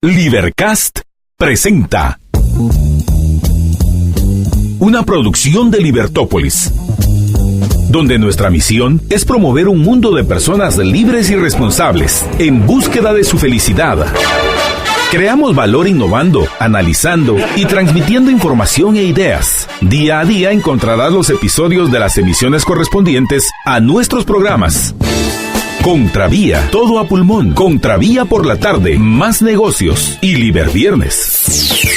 Libercast presenta una producción de Libertópolis, donde nuestra misión es promover un mundo de personas libres y responsables en búsqueda de su felicidad. Creamos valor innovando, analizando y transmitiendo información e ideas. Día a día encontrarás los episodios de las emisiones correspondientes a nuestros programas. Contravía, todo a pulmón. Contravía por la tarde, más negocios y Liberviernes.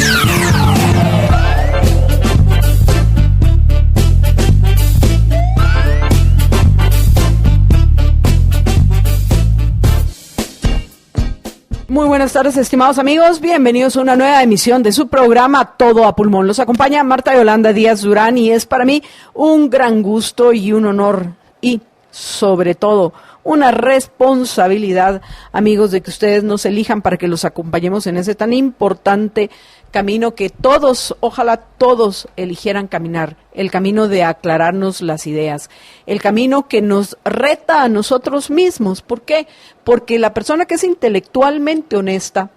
Muy buenas tardes, estimados amigos. Bienvenidos a una nueva emisión de su programa Todo a Pulmón. Los acompaña Marta Yolanda Díaz Durán y es para mí un gran gusto y un honor y, sobre todo, una responsabilidad, amigos, de que ustedes nos elijan para que los acompañemos en ese tan importante camino que todos, ojalá todos eligieran caminar, el camino de aclararnos las ideas, el camino que nos reta a nosotros mismos. ¿Por qué? Porque la persona que es intelectualmente honesta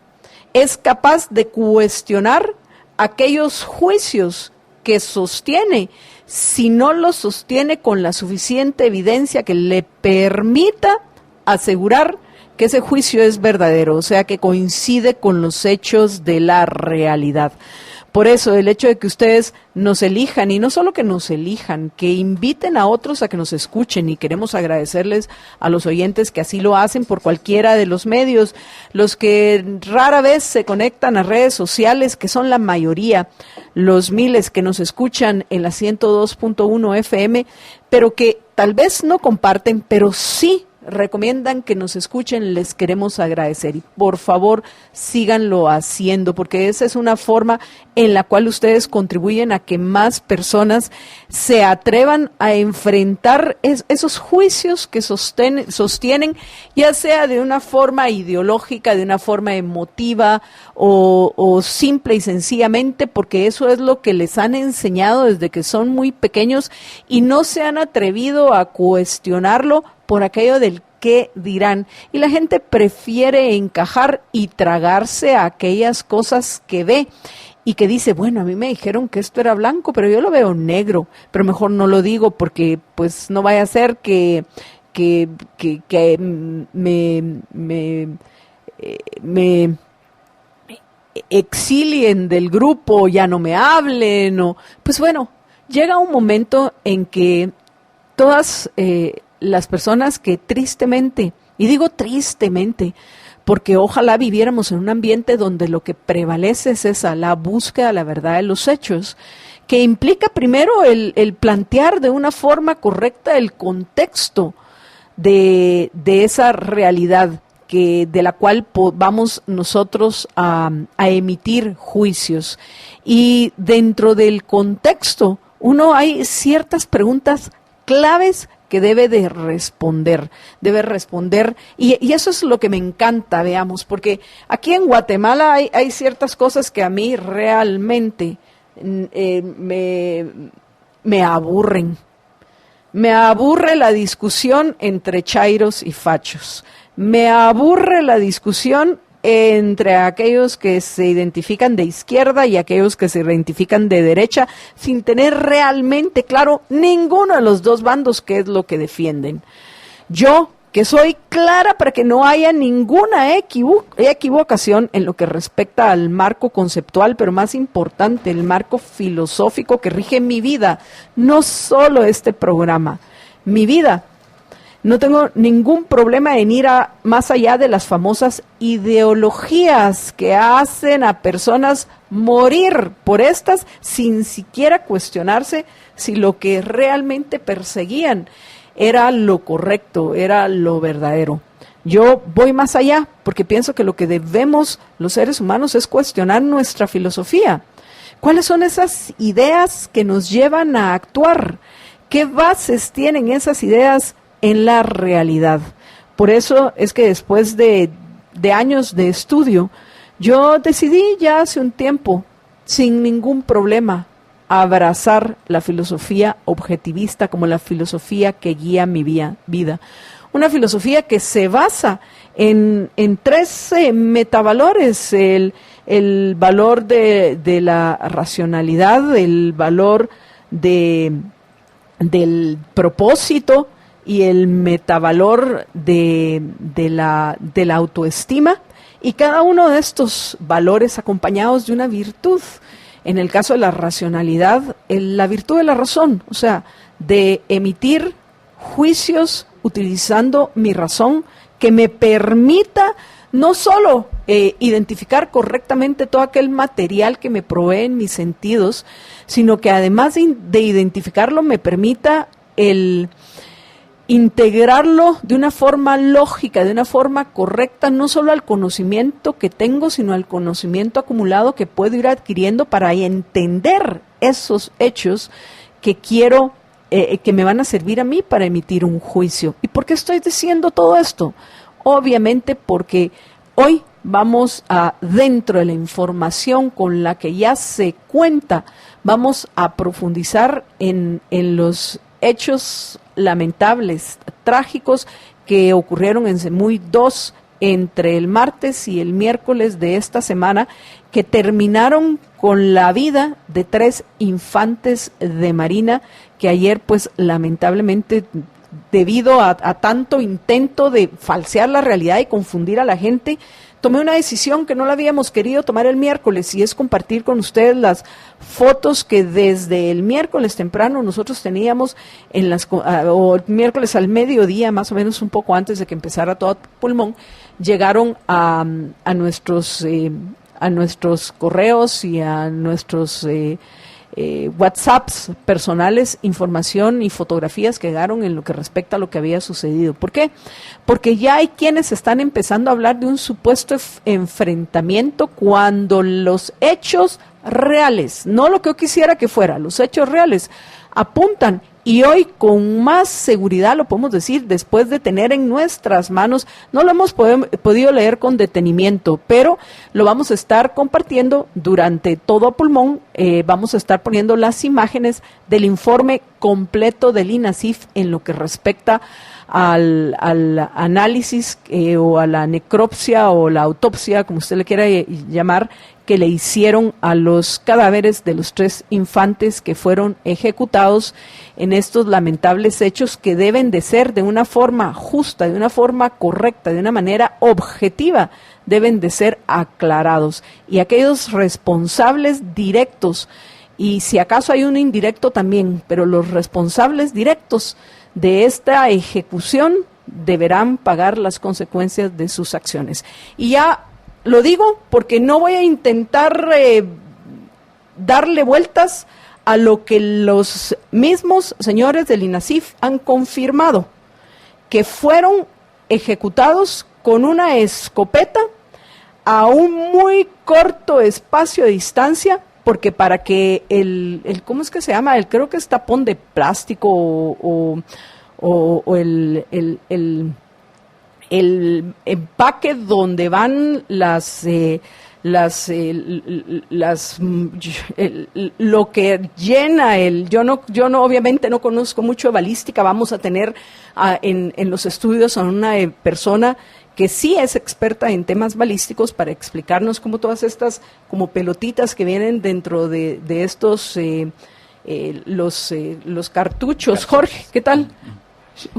es capaz de cuestionar aquellos juicios que sostiene, si no los sostiene con la suficiente evidencia que le permita asegurar que ese juicio es verdadero, o sea, que coincide con los hechos de la realidad. Por eso, el hecho de que ustedes nos elijan, y no solo que nos elijan, que inviten a otros a que nos escuchen, y queremos agradecerles a los oyentes que así lo hacen por cualquiera de los medios, los que rara vez se conectan a redes sociales, que son la mayoría, los miles que nos escuchan en la 102.1 FM, pero que tal vez no comparten, pero sí recomiendan que nos escuchen, les queremos agradecer y por favor síganlo haciendo, porque esa es una forma en la cual ustedes contribuyen a que más personas se atrevan a enfrentar esos juicios que sostienen, ya sea de una forma ideológica, de una forma emotiva o simple y sencillamente porque eso es lo que les han enseñado desde que son muy pequeños y no se han atrevido a cuestionarlo por aquello del qué dirán, y la gente prefiere encajar y tragarse a aquellas cosas que ve y que dice, bueno, a mí me dijeron que esto era blanco, pero yo lo veo negro, pero mejor no lo digo porque pues no vaya a ser que me exilien del grupo, ya no me hablen, o pues bueno, llega un momento en que todas las personas que tristemente, y digo tristemente, porque ojalá viviéramos en un ambiente donde lo que prevalece es esa, la búsqueda de la verdad de los hechos, que implica primero el plantear de una forma correcta el contexto de esa realidad de la cual vamos nosotros a emitir juicios. Y dentro del contexto, hay ciertas preguntas claves que debe responder, y eso es lo que me encanta, veamos, porque aquí en Guatemala hay ciertas cosas que a mí realmente me aburren. Me aburre la discusión entre chairos y fachos, me aburre la discusión entre aquellos que se identifican de izquierda y aquellos que se identifican de derecha, sin tener realmente claro ninguno de los dos bandos qué es lo que defienden. Yo, que soy clara para que no haya ninguna equivocación en lo que respecta al marco conceptual, pero más importante, el marco filosófico que rige mi vida, no solo este programa, mi vida. No tengo ningún problema en ir más allá de las famosas ideologías que hacen a personas morir por estas sin siquiera cuestionarse si lo que realmente perseguían era lo correcto, era lo verdadero. Yo voy más allá porque pienso que lo que debemos los seres humanos es cuestionar nuestra filosofía. ¿Cuáles son esas ideas que nos llevan a actuar? ¿Qué bases tienen esas ideas en la realidad? Por eso es que después de años de estudio, yo decidí ya hace un tiempo, sin ningún problema, abrazar la filosofía objetivista como la filosofía que guía mi vida. una filosofía que se basa en 3 metavalores, el valor de la racionalidad, el valor del propósito y el metavalor de la autoestima, y cada uno de estos valores acompañados de una virtud. En el caso de la racionalidad, la virtud de la razón, o sea, de emitir juicios utilizando mi razón que me permita no solo identificar correctamente todo aquel material que me proveen mis sentidos, sino que además de identificarlo me permita el integrarlo de una forma lógica, de una forma correcta, no solo al conocimiento que tengo, sino al conocimiento acumulado que puedo ir adquiriendo para entender esos hechos que quiero, que me van a servir a mí para emitir un juicio. ¿Y por qué estoy diciendo todo esto? Obviamente porque hoy vamos dentro de la información con la que ya se cuenta, vamos a profundizar en los hechos lamentables, trágicos, que ocurrieron en Semuy 2 entre el martes y el miércoles de esta semana, que terminaron con la vida de 3 infantes de Marina, que ayer pues lamentablemente, debido a tanto intento de falsear la realidad y confundir a la gente, tomé una decisión que no la habíamos querido tomar el miércoles, y es compartir con ustedes las fotos que desde el miércoles temprano nosotros teníamos o el miércoles al mediodía, más o menos un poco antes de que empezara todo pulmón, llegaron a nuestros correos y a nuestros WhatsApps personales, información y fotografías que llegaron en lo que respecta a lo que había sucedido. ¿Por qué? Porque ya hay quienes están empezando a hablar de un supuesto enfrentamiento, cuando los hechos reales, no lo que yo quisiera que fuera, los hechos reales apuntan, y hoy con más seguridad lo podemos decir después de tener en nuestras manos, no lo hemos podido leer con detenimiento, pero lo vamos a estar compartiendo durante todo pulmón. Vamos a estar poniendo las imágenes del informe completo del INASIF en lo que respecta al análisis o a la necropsia o la autopsia, como usted le quiera llamar, que le hicieron a los cadáveres de los 3 infantes que fueron ejecutados en estos lamentables hechos, que deben de ser de una forma justa, de una forma correcta, de una manera objetiva, deben de ser aclarados. Y aquellos responsables directos, y si acaso hay un indirecto también, pero los responsables directos de esta ejecución deberán pagar las consecuencias de sus acciones. Y ya lo digo porque no voy a intentar darle vueltas a lo que los mismos señores del INASIF han confirmado, que fueron ejecutados con una escopeta a un muy corto espacio de distancia, porque para que ¿cómo es que se llama? Creo que es tapón de plástico o el empaque donde van lo que llena yo no obviamente no conozco mucho de balística. Vamos a tener en los estudios a una persona que sí es experta en temas balísticos para explicarnos cómo todas estas como pelotitas que vienen dentro de estos los cartuchos. Jorge, ¿qué tal?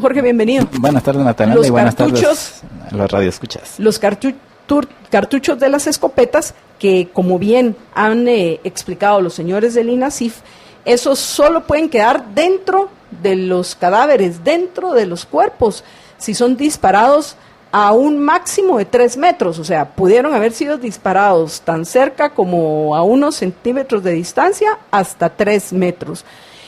Jorge, bienvenido. Buenas tardes, Natalia, y buenas tardes a los radioescuchas. Los cartuchos de las escopetas, que como bien han explicado los señores del INASIF, esos solo pueden quedar dentro de los cadáveres, dentro de los cuerpos, si son disparados a un máximo de 3 metros, o sea, pudieron haber sido disparados tan cerca como a unos centímetros de distancia hasta 3 metros.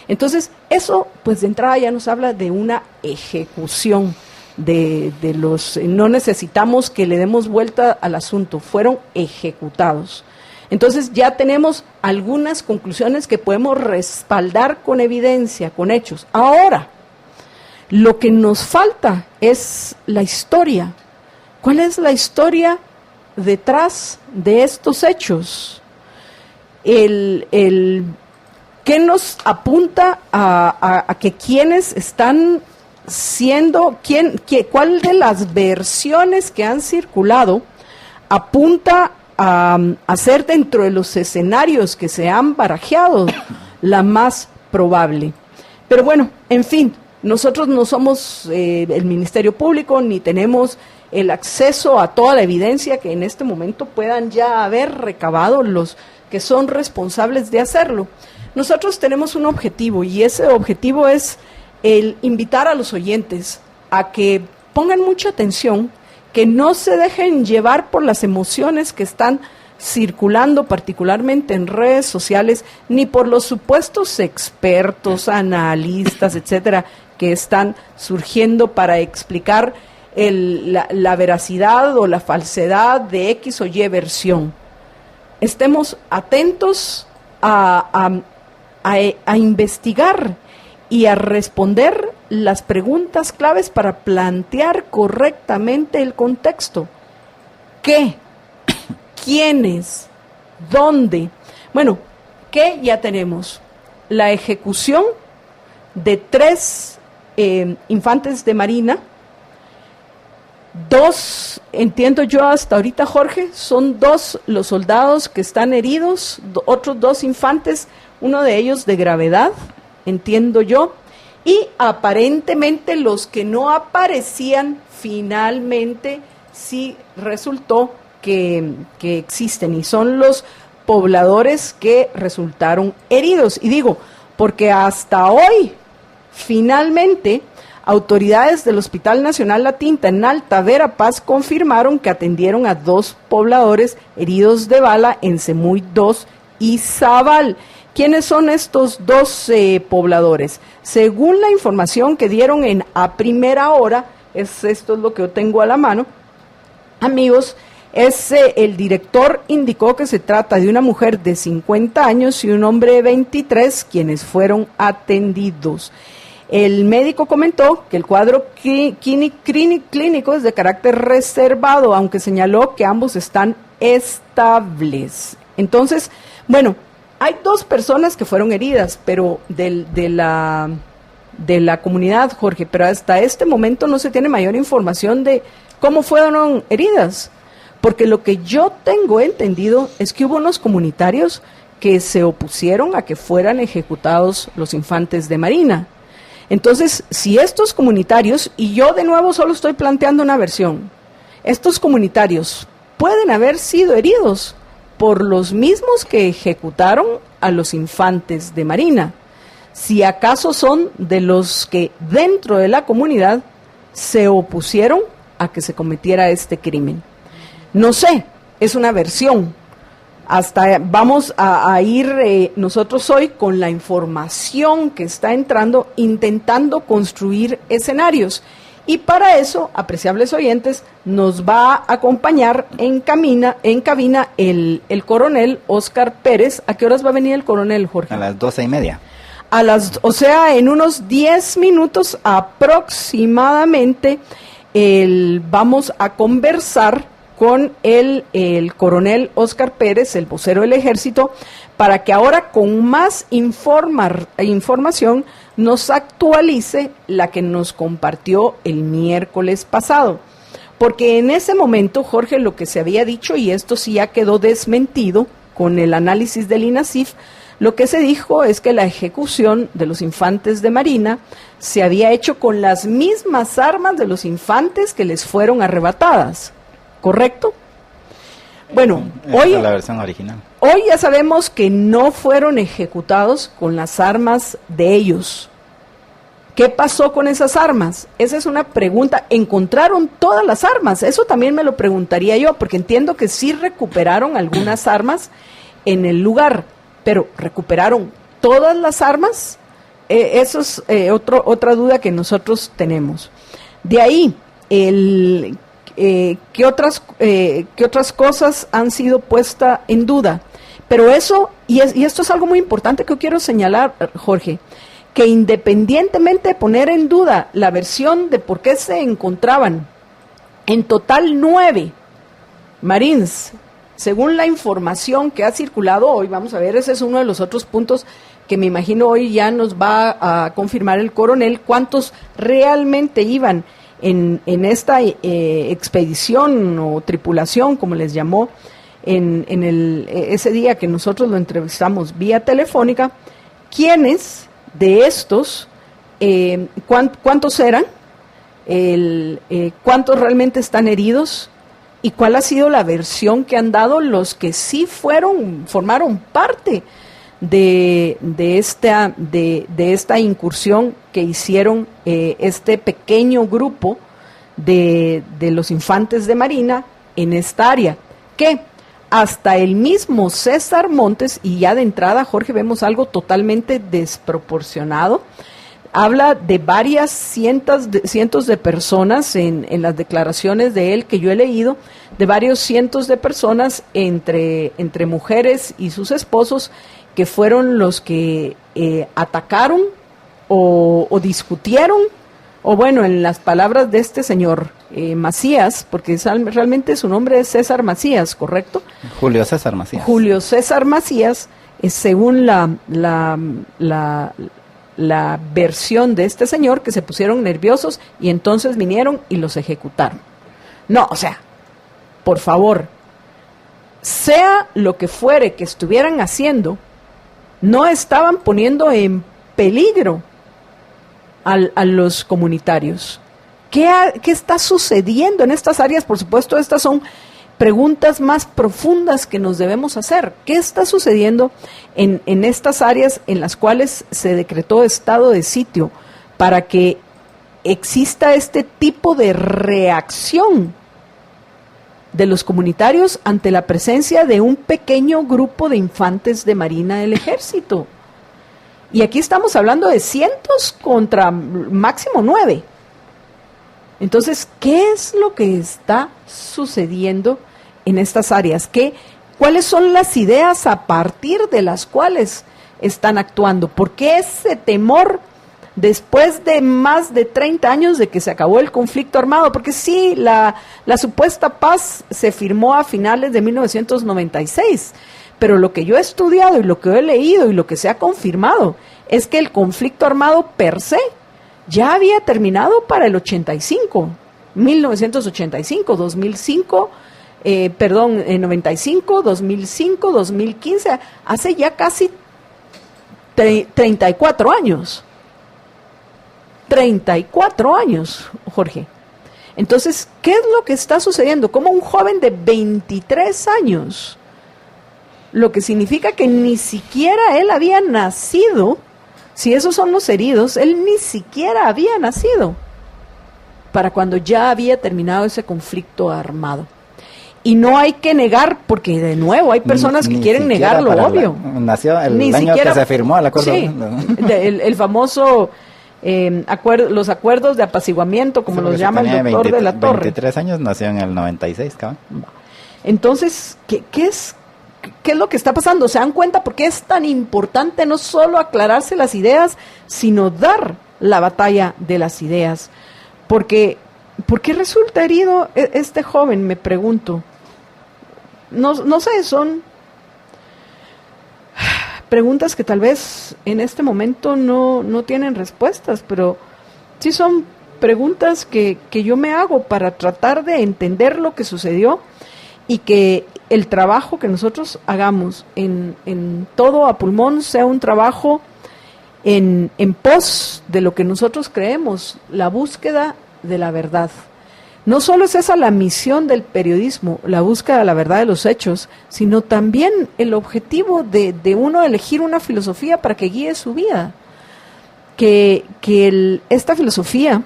Entonces, eso, pues de entrada ya nos habla de una ejecución no necesitamos que le demos vuelta al asunto, fueron ejecutados. Entonces ya tenemos algunas conclusiones que podemos respaldar con evidencia, con hechos. Ahora, lo que nos falta es la historia. ¿Cuál es la historia detrás de estos hechos? ¿Qué nos apunta a que quienes están cuál de las versiones que han circulado apunta a ser, dentro de los escenarios que se han barajeado, la más probable. Pero bueno, en fin, nosotros no somos el Ministerio Público, ni tenemos el acceso a toda la evidencia que en este momento puedan ya haber recabado los que son responsables de hacerlo. Nosotros tenemos un objetivo, y ese objetivo es el invitar a los oyentes a que pongan mucha atención, que no se dejen llevar por las emociones que están circulando particularmente en redes sociales, ni por los supuestos expertos, analistas, etcétera, que están surgiendo para explicar la veracidad o la falsedad de X o Y versión. Estemos atentos a investigar y a responder las preguntas claves para plantear correctamente el contexto. ¿Qué? ¿Quiénes? ¿Dónde? Bueno, ¿qué? Ya tenemos la ejecución de 3 infantes de marina. 2, entiendo yo hasta ahorita, Jorge, son 2 los soldados que están heridos, otros 2 infantes, uno de ellos de gravedad, entiendo yo, y aparentemente los que no aparecían finalmente sí resultó que existen, y son los pobladores que resultaron heridos. Y digo, porque hasta hoy, finalmente, autoridades del Hospital Nacional La Tinta en Alta Verapaz confirmaron que atendieron a 2 pobladores heridos de bala en Semuy 2 y Zabal. ¿Quiénes son estos 2 pobladores? Según la información que dieron a primera hora, esto es lo que yo tengo a la mano, amigos, el director indicó que se trata de una mujer de 50 años y un hombre de 23, quienes fueron atendidos. El médico comentó que el cuadro clínico es de carácter reservado, aunque señaló que ambos están estables. Entonces, bueno, hay 2 personas que fueron heridas, pero de la comunidad, Jorge, pero hasta este momento no se tiene mayor información de cómo fueron heridas, porque lo que yo tengo entendido es que hubo unos comunitarios que se opusieron a que fueran ejecutados los infantes de marina. Entonces, si estos comunitarios, y yo de nuevo solo estoy planteando una versión, estos comunitarios pueden haber sido heridos por los mismos que ejecutaron a los infantes de marina, si acaso son de los que dentro de la comunidad se opusieron a que se cometiera este crimen. No sé, es una versión. Hasta vamos a ir nosotros hoy con la información que está entrando, intentando construir escenarios. Y para eso, apreciables oyentes, nos va a acompañar en cabina el coronel Óscar Pérez. ¿A qué horas va a venir el coronel, Jorge? A las 12:30. O sea, en unos 10 minutos aproximadamente, vamos a conversar con el coronel Óscar Pérez, el vocero del Ejército, para que ahora con más información nos actualice la que nos compartió el miércoles pasado. Porque en ese momento, Jorge, lo que se había dicho, y esto sí ya quedó desmentido con el análisis del INACIF, lo que se dijo es que la ejecución de los infantes de marina se había hecho con las mismas armas de los infantes que les fueron arrebatadas. ¿Correcto? Bueno, hoy es la versión original. Hoy ya sabemos que no fueron ejecutados con las armas de ellos. ¿Qué pasó con esas armas? Esa es una pregunta. ¿Encontraron todas las armas? Eso también me lo preguntaría yo, porque entiendo que sí recuperaron algunas armas en el lugar, pero ¿recuperaron todas las armas? Eso es otra duda que nosotros tenemos. De ahí, ¿qué otras cosas han sido puestas en duda? Pero eso, y esto es algo muy importante que yo quiero señalar, Jorge, que independientemente de poner en duda la versión de por qué se encontraban en total 9 Marines según la información que ha circulado hoy, vamos a ver, ese es uno de los otros puntos que me imagino hoy ya nos va a confirmar el coronel, cuántos realmente iban en esta expedición o tripulación, como les llamó, ese día que nosotros lo entrevistamos vía telefónica. ¿Quiénes de estos, cuántos eran, cuántos realmente están heridos y cuál ha sido la versión que han dado los que sí formaron parte de esta incursión que hicieron este pequeño grupo de los infantes de Marina en esta área, que hasta el mismo César Montes, y ya de entrada, Jorge, vemos algo totalmente desproporcionado. Habla de varias cientos de personas en las declaraciones de él que yo he leído, de varios cientos de personas entre mujeres y sus esposos, que fueron los que atacaron o discutieron, o bueno, en las palabras de este señor Macías, porque realmente su nombre es César Macías, ¿correcto? Julio César Macías. Julio César Macías, según la versión de este señor, que se pusieron nerviosos y entonces vinieron y los ejecutaron. No, o sea, por favor, sea lo que fuere que estuvieran haciendo, no estaban poniendo en peligro a los comunitarios. ¿Qué está sucediendo en estas áreas? Por supuesto, estas son preguntas más profundas que nos debemos hacer. ¿Qué está sucediendo en estas áreas en las cuales se decretó estado de sitio para que exista este tipo de reacción de los comunitarios ante la presencia de un pequeño grupo de infantes de Marina del Ejército? Y aquí estamos hablando de cientos contra máximo 9. Entonces, ¿qué es lo que está sucediendo en estas áreas? ¿Cuáles son las ideas a partir de las cuales están actuando? ¿Por qué ese temor después de más de 30 años de que se acabó el conflicto armado? Porque sí, la supuesta paz se firmó a finales de 1996, pero lo que yo he estudiado y lo que he leído y lo que se ha confirmado es que el conflicto armado per se ya había terminado para el 85, 1985, 2005, 95, 2005, 2015, hace ya casi 34 años. 34 años, Jorge. Entonces, ¿qué es lo que está sucediendo? Como un joven de 23 años, lo que significa que ni siquiera él había nacido. Si esos son los heridos, él ni siquiera había nacido para cuando ya había terminado ese conflicto armado. Y no hay que negar, porque de nuevo hay personas que quieren negar lo obvio. Nació el año que se firmó el acuerdo. Sí, el famoso los acuerdos de apaciguamiento, como los llama el doctor de la Torre. 23 años, nació en el 96, cabrón. Entonces, ¿qué es lo que está pasando? ¿Se dan cuenta por qué es tan importante no solo aclararse las ideas, sino dar la batalla de las ideas? ¿Por qué resulta herido este joven? Me pregunto. No sé, son preguntas que tal vez en este momento no tienen respuestas, pero sí son preguntas que yo me hago para tratar de entender lo que sucedió y que el trabajo que nosotros hagamos en todo a pulmón sea un trabajo en pos de lo que nosotros creemos, la búsqueda de la verdad. No solo es esa la misión del periodismo, la búsqueda de la verdad de los hechos, sino también el objetivo de uno elegir una filosofía para que guíe su vida. Esta filosofía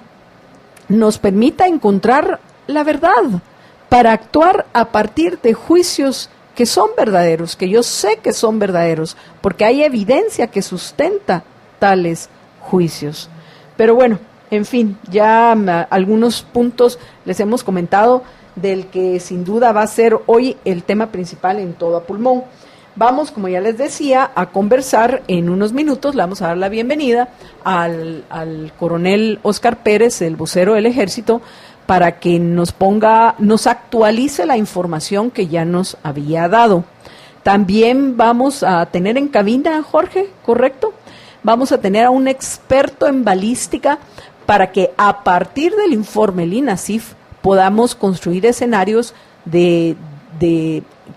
nos permita encontrar la verdad, para actuar a partir de juicios que son verdaderos, que yo sé que son verdaderos, porque hay evidencia que sustenta tales juicios. Pero bueno, en fin, ya algunos puntos les hemos comentado del que sin duda va a ser hoy el tema principal en Todo a Pulmón. Vamos, como ya les decía, a conversar en unos minutos. Le vamos a dar la bienvenida al coronel Óscar Pérez, el vocero del Ejército, para que nos actualice la información que ya nos había dado. También vamos a tener en cabina, Jorge, ¿correcto? Vamos a tener a un experto en balística para que a partir del informe del INASIF podamos construir escenarios de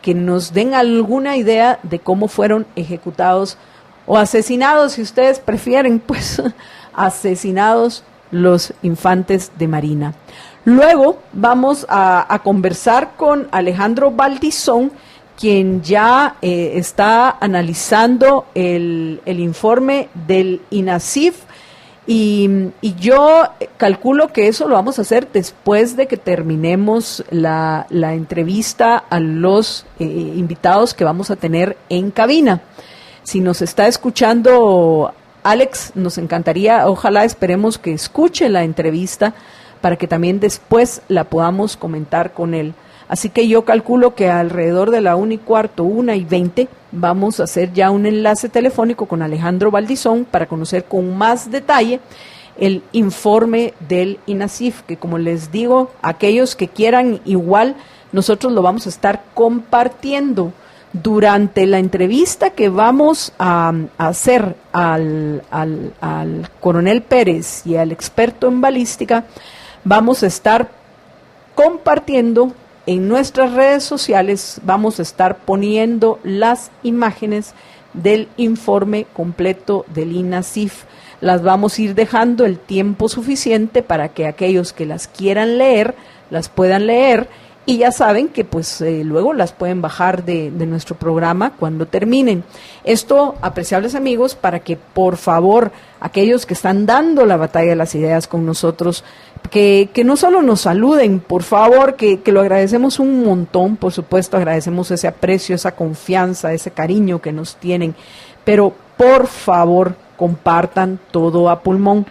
que nos den alguna idea de cómo fueron ejecutados o asesinados, si ustedes prefieren, pues asesinados los infantes de Marina. Luego vamos a conversar con Alejandro Valdizón, quien ya está analizando el informe del INASIF, y yo calculo que eso lo vamos a hacer después de que terminemos la entrevista a los invitados que vamos a tener en cabina. Si nos está escuchando Alex, nos encantaría, ojalá esperemos que escuche la entrevista para que también después la podamos comentar con él. Así que yo calculo que alrededor de la 1:15, 1:20, vamos a hacer ya un enlace telefónico con Alejandro Valdizón para conocer con más detalle el informe del INASIF, que como les digo, aquellos que quieran igual, nosotros lo vamos a estar compartiendo durante la entrevista que vamos a hacer al coronel Pérez y al experto en balística. Vamos a estar compartiendo en nuestras redes sociales, vamos a estar poniendo las imágenes del informe completo del INASIF. Las vamos a ir dejando el tiempo suficiente para que aquellos que las quieran leer, las puedan leer, y ya saben que pues luego las pueden bajar de nuestro programa cuando terminen. Esto, apreciables amigos, para que por favor aquellos que están dando la batalla de las ideas con nosotros, que no solo nos saluden, por favor, que lo agradecemos un montón, por supuesto agradecemos ese aprecio, esa confianza, ese cariño que nos tienen, pero por favor compartan todo a pulmón.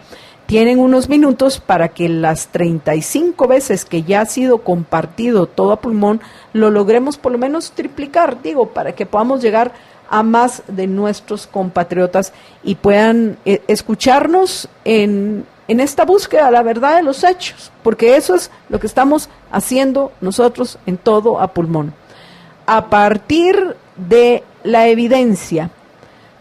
Tienen unos minutos para que las 35 veces que ya ha sido compartido todo a pulmón, lo logremos por lo menos triplicar, para que podamos llegar a más de nuestros compatriotas y puedan escucharnos en esta búsqueda de la verdad de los hechos, porque eso es lo que estamos haciendo nosotros en todo a pulmón. A partir de la evidencia,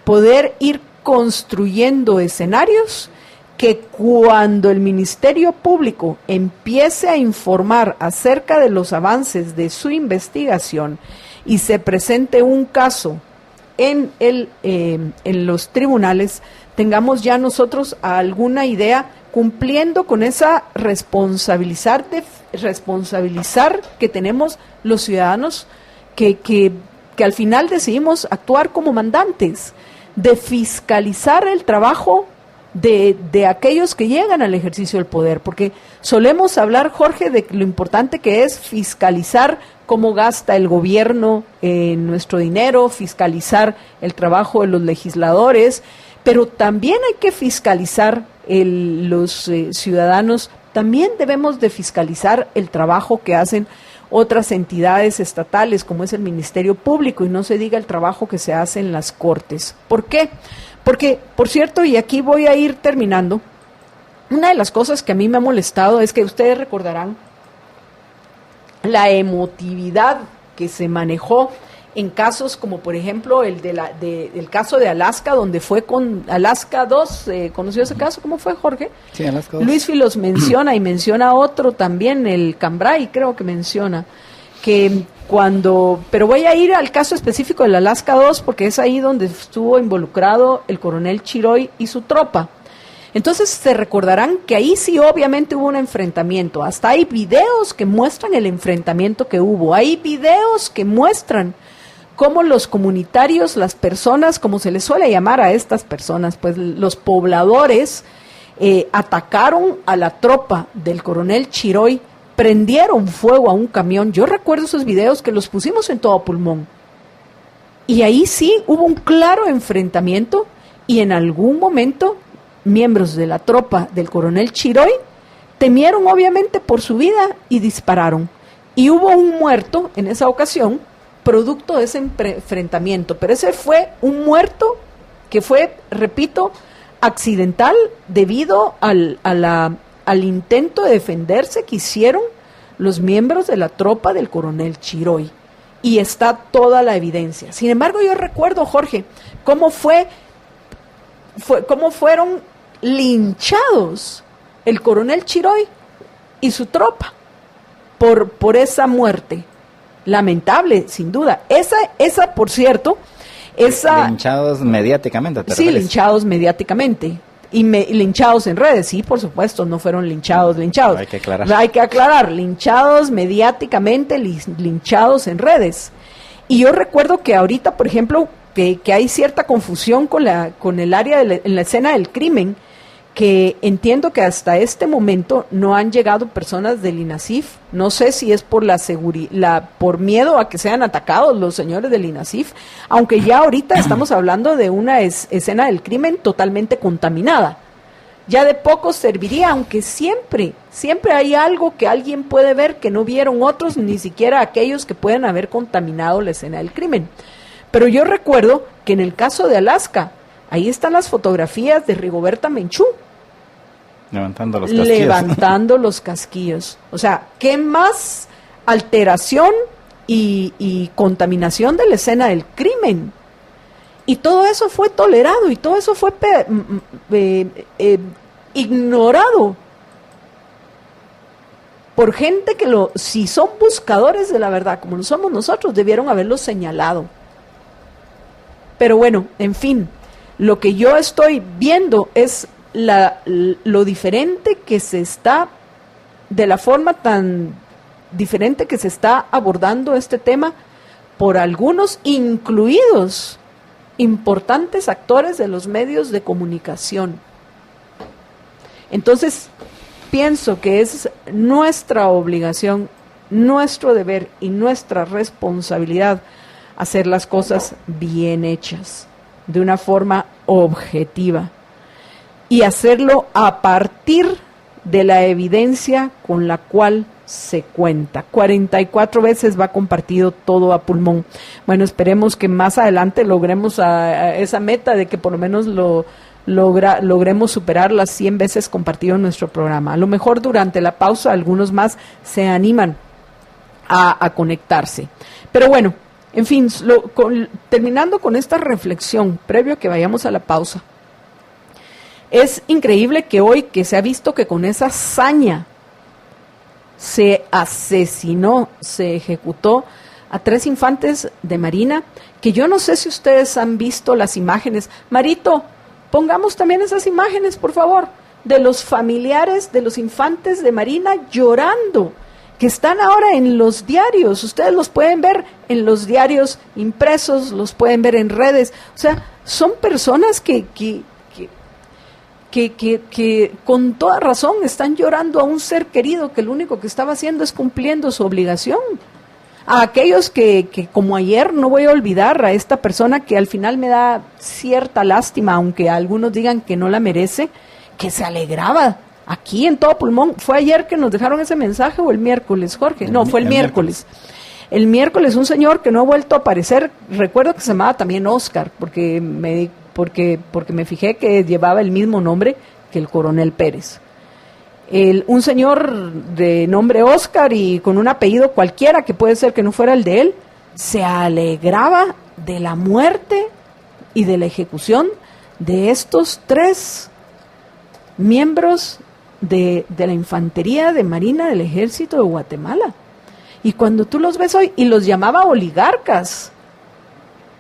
poder ir construyendo escenarios que cuando el Ministerio Público empiece a informar acerca de los avances de su investigación y se presente un caso en los tribunales, tengamos ya nosotros alguna idea, cumpliendo con esa responsabilizar que tenemos los ciudadanos que al final decidimos actuar como mandantes, de fiscalizar el trabajo de aquellos que llegan al ejercicio del poder, porque solemos hablar, Jorge, de lo importante que es fiscalizar cómo gasta el gobierno nuestro dinero, fiscalizar el trabajo de los legisladores, pero también hay que fiscalizar los ciudadanos, también debemos de fiscalizar el trabajo que hacen otras entidades estatales, como es el Ministerio Público, y no se diga el trabajo que se hace en las Cortes. ¿Por qué? Porque, por cierto, y aquí voy a ir terminando, una de las cosas que a mí me ha molestado es que ustedes recordarán la emotividad que se manejó en casos como, por ejemplo, el caso de Alaska, donde fue con Alaska 2, ¿conoció ese caso? ¿Cómo fue, Jorge? Sí, Alaska 2. Luis Filos menciona, y menciona otro también, el Cambrai, creo que menciona, pero voy a ir al caso específico del Alaska 2 porque es ahí donde estuvo involucrado el coronel Chiroy y su tropa. Entonces se recordarán que ahí sí obviamente hubo un enfrentamiento, hasta hay videos que muestran el enfrentamiento que hubo, hay videos que muestran cómo los comunitarios, las personas, como se les suele llamar a estas personas, pues los pobladores, atacaron a la tropa del coronel Chiroy, prendieron fuego a un camión. Yo recuerdo esos videos que los pusimos en todo pulmón. Y ahí sí hubo un claro enfrentamiento y en algún momento miembros de la tropa del coronel Chiroy temieron obviamente por su vida y dispararon. Y hubo un muerto en esa ocasión, producto de ese enfrentamiento. Pero ese fue un muerto que fue, repito, accidental debido a al intento de defenderse que hicieron los miembros de la tropa del coronel Chiroy. Y está toda la evidencia. Sin embargo, yo recuerdo, Jorge, cómo fueron linchados el coronel Chiroy y su tropa por esa muerte. Lamentable, sin duda. Esa, por cierto, linchados mediáticamente. Sí, linchados mediáticamente. Y linchados en redes, sí, por supuesto, no fueron linchados. Hay que aclarar, linchados mediáticamente, linchados en redes. Y yo recuerdo que ahorita, por ejemplo, que hay cierta confusión con el área en la escena del crimen, que entiendo que hasta este momento no han llegado personas del INASIF. No sé si es por por miedo a que sean atacados los señores del INASIF, aunque ya ahorita estamos hablando de una escena del crimen totalmente contaminada. Ya de poco serviría, aunque siempre hay algo que alguien puede ver que no vieron otros, ni siquiera aquellos que pueden haber contaminado la escena del crimen. Pero yo recuerdo que en el caso de Alaska, ahí están las fotografías de Rigoberta Menchú. Levantando los casquillos. O sea, ¿qué más alteración y contaminación de la escena del crimen? Y todo eso fue tolerado y todo eso fue ignorado por gente que si son buscadores de la verdad, como lo somos nosotros, debieron haberlo señalado. Pero bueno, en fin, lo que yo estoy viendo es lo diferente que se está, de la forma tan diferente que se está abordando este tema por algunos, incluidos importantes actores de los medios de comunicación. Entonces, pienso que es nuestra obligación, nuestro deber y nuestra responsabilidad hacer las cosas bien hechas, de una forma objetiva, y hacerlo a partir de la evidencia con la cual se cuenta. 44 veces va compartido todo a pulmón. Bueno, esperemos que más adelante logremos esa meta de que por lo menos logremos superar las 100 veces compartido en nuestro programa. A lo mejor durante la pausa algunos más se animan a conectarse. Pero bueno, en fin, terminando con esta reflexión, previo a que vayamos a la pausa, es increíble que hoy, que se ha visto que con esa hazaña se asesinó, se ejecutó a 3 infantes de Marina, que yo no sé si ustedes han visto las imágenes. Marito, pongamos también esas imágenes, por favor, de los familiares de los infantes de Marina llorando, que están ahora en los diarios. Ustedes los pueden ver en los diarios impresos, los pueden ver en redes. O sea, son personas que con toda razón están llorando a un ser querido que lo único que estaba haciendo es cumpliendo su obligación. A aquellos que como ayer, no voy a olvidar a esta persona que al final me da cierta lástima, aunque algunos digan que no la merece, que se alegraba aquí en todo pulmón. ¿Fue ayer que nos dejaron ese mensaje o el miércoles, Jorge? No, fue el miércoles. El miércoles un señor que no ha vuelto a aparecer, recuerdo que se llamaba también Oscar, porque me fijé que llevaba el mismo nombre que el coronel Pérez. Un señor de nombre Oscar y con un apellido cualquiera, que puede ser que no fuera el de él, se alegraba de la muerte y de la ejecución de estos 3 miembros de la infantería de Marina del Ejército de Guatemala. Y cuando tú los ves hoy, y los llamaba oligarcas,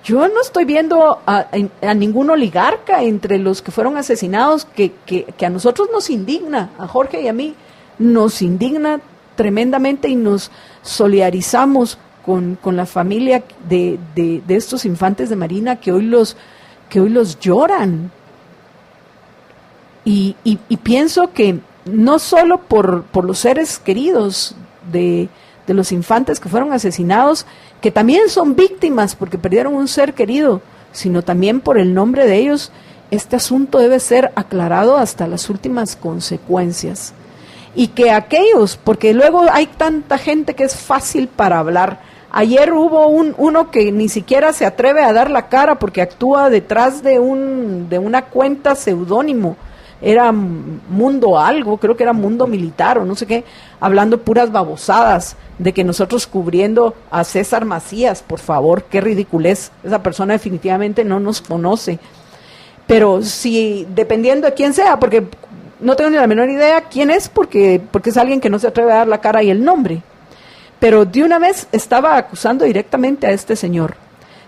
yo no estoy viendo a ningún oligarca entre los que fueron asesinados que a nosotros nos indigna, a Jorge y a mí, nos indigna tremendamente y nos solidarizamos con la familia de estos infantes de Marina que hoy los lloran. Y pienso que no solo por los seres queridos de los infantes que fueron asesinados, que también son víctimas porque perdieron un ser querido, sino también por el nombre de ellos, este asunto debe ser aclarado hasta las últimas consecuencias. Y que aquellos, porque luego hay tanta gente que es fácil para hablar. Ayer hubo uno que ni siquiera se atreve a dar la cara porque actúa detrás de una cuenta seudónimo, era Mundo Algo, creo que era Mundo Militar o no sé qué, hablando puras babosadas de que nosotros cubriendo a César Macías, por favor, qué ridiculez, esa persona definitivamente no nos conoce. Pero si, dependiendo de quién sea, porque no tengo ni la menor idea quién es, porque es alguien que no se atreve a dar la cara y el nombre. Pero de una vez estaba acusando directamente a este señor.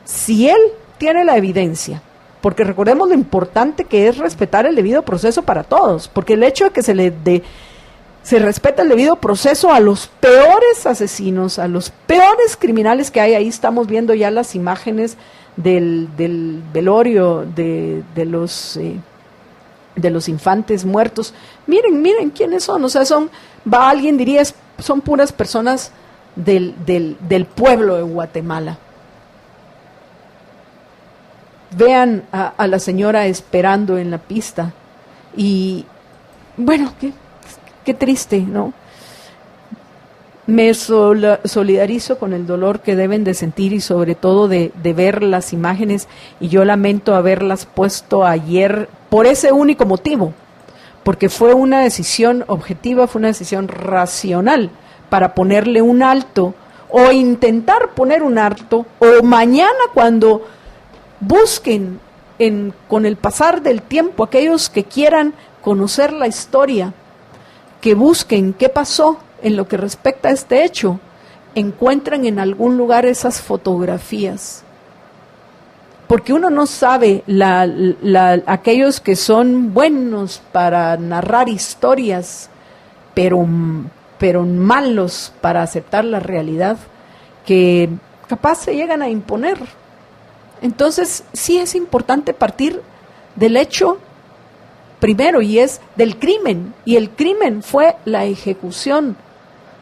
Si él tiene la evidencia, porque recordemos lo importante que es respetar el debido proceso para todos, porque el hecho de que se respeta el debido proceso a los peores asesinos, a los peores criminales que hay, ahí estamos viendo ya las imágenes del velorio de los infantes muertos. Miren quiénes son, o sea, alguien diría, son puras personas del pueblo de Guatemala. Vean a la señora esperando en la pista y bueno, qué triste, ¿no? Me solidarizo con el dolor que deben de sentir y sobre todo de ver las imágenes, y yo lamento haberlas puesto ayer por ese único motivo, porque fue una decisión objetiva, fue una decisión racional para ponerle un alto o intentar poner un alto, o mañana cuando busquen con el pasar del tiempo aquellos que quieran conocer la historia, que busquen qué pasó en lo que respecta a este hecho, encuentren en algún lugar esas fotografías. Porque uno no sabe, aquellos que son buenos para narrar historias, pero malos para aceptar la realidad, que capaz se llegan a imponer. Entonces, sí es importante partir del hecho primero, y es del crimen, y el crimen fue la ejecución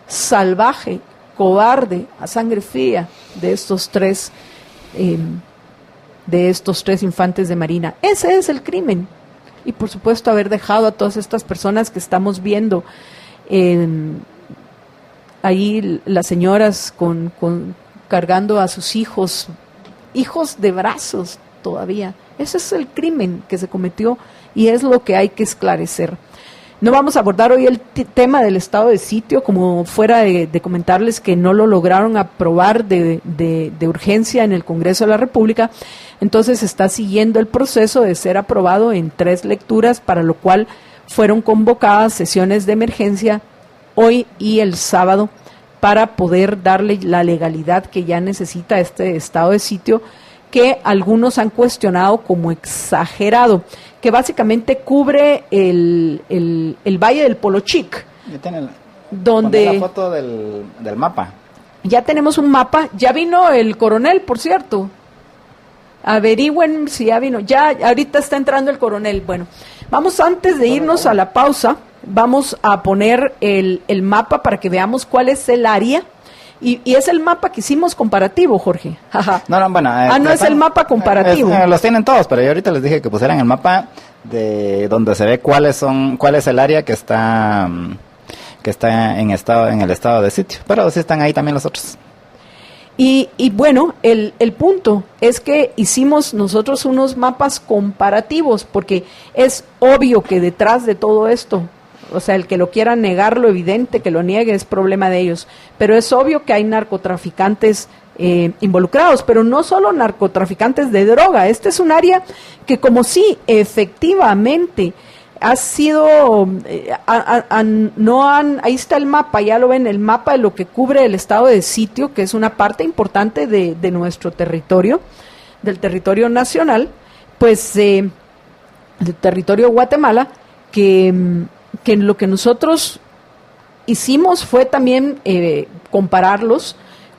salvaje, cobarde, a sangre fría de estos tres infantes de Marina. Ese es el crimen, y por supuesto haber dejado a todas estas personas que estamos viendo ahí, las señoras cargando a sus hijos de brazos todavía. Ese es el crimen que se cometió y es lo que hay que esclarecer. No vamos a abordar hoy el tema del estado de sitio, como fuera de comentarles que no lo lograron aprobar de urgencia en el Congreso de la República. Entonces está siguiendo el proceso de ser aprobado en 3 lecturas, para lo cual fueron convocadas sesiones de emergencia hoy y el sábado para poder darle la legalidad que ya necesita este estado de sitio, que algunos han cuestionado como exagerado, que básicamente cubre el Valle del Polo Chic. Ya tiene donde la foto del mapa. Ya tenemos un mapa, ya vino el coronel, por cierto. Averigüen si ya vino, ya ahorita está entrando el coronel. Bueno, vamos, antes de irnos a la pausa, vamos a poner el mapa para que veamos cuál es el área. Y es el mapa que hicimos comparativo, Jorge. No, bueno. No es el mapa comparativo. Los tienen todos, pero yo ahorita les dije que pusieran el mapa de donde se ve cuál es el área que está en el estado de sitio. Pero sí están ahí también los otros. Y bueno, el punto es que hicimos nosotros unos mapas comparativos, porque es obvio que detrás de todo esto, o sea, el que lo quiera negar, lo evidente que lo niegue es problema de ellos, pero es obvio que hay narcotraficantes involucrados, pero no solo narcotraficantes de droga. Este es un área que, como sí, efectivamente ha sido, ahí está el mapa, ya lo ven, el mapa de lo que cubre el estado de sitio, que es una parte importante de nuestro territorio, del territorio nacional, pues del territorio de Guatemala, que lo que nosotros hicimos fue también compararlos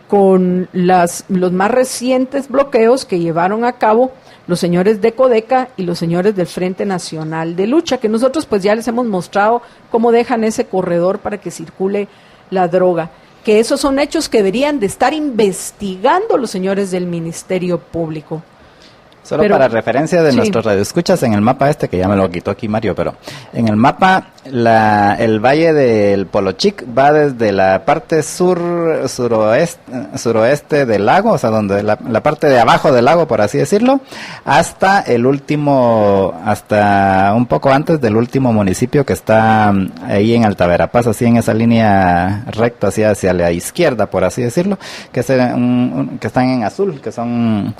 con los más recientes bloqueos que llevaron a cabo los señores de Codeca y los señores del Frente Nacional de Lucha, que nosotros pues ya les hemos mostrado cómo dejan ese corredor para que circule la droga, que esos son hechos que deberían de estar investigando los señores del Ministerio Público. Solo pero, para referencia de sí. nuestros radioescuchas, en el mapa que ya me lo quitó aquí Mario, pero en el mapa el valle del Polochic va desde la parte suroeste del lago, o sea, donde la parte de abajo del lago, por así decirlo, hasta un poco antes del último municipio que está ahí en Alta Verapaz, así en esa línea recta hacia la izquierda, por así decirlo, que están en azul, que son...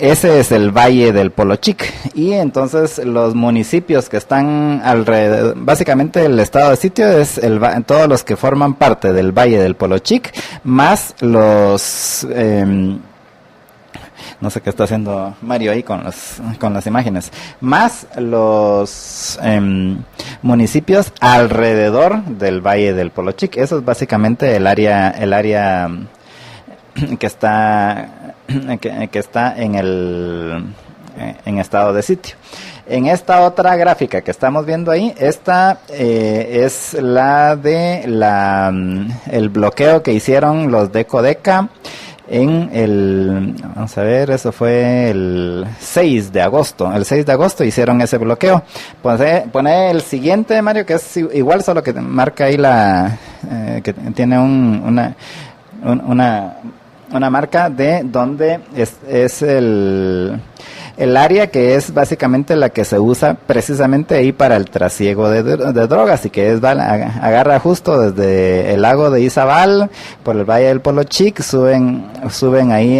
ese es el valle del Polochic, y entonces los municipios que están alrededor, básicamente el estado de sitio es todos los que forman parte del valle del Polochic, más los no sé qué está haciendo Mario ahí con las imágenes, más los municipios alrededor del valle del Polochic. Eso es básicamente el área que está en estado de sitio. En esta otra gráfica que estamos viendo ahí, esta es la de el bloqueo que hicieron los de Codeca vamos a ver, eso fue el 6 de agosto. El 6 de agosto hicieron ese bloqueo. Pone el siguiente, Mario, que es igual, solo que marca ahí que tiene una marca de donde es el área que es básicamente la que se usa precisamente ahí para el trasiego de drogas, y que agarra justo desde el lago de Izabal por el valle del Polochic, suben ahí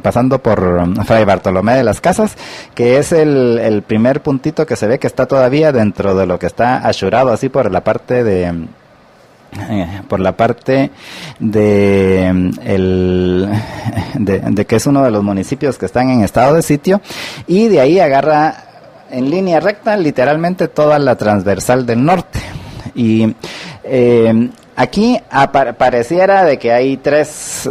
pasando por Fray Bartolomé de las Casas, que es el primer puntito que se ve que está todavía dentro de lo que está ashurado, así por la parte de que es uno de los municipios que están en estado de sitio, y de ahí agarra en línea recta literalmente toda la transversal del norte. Y aquí pareciera de que hay tres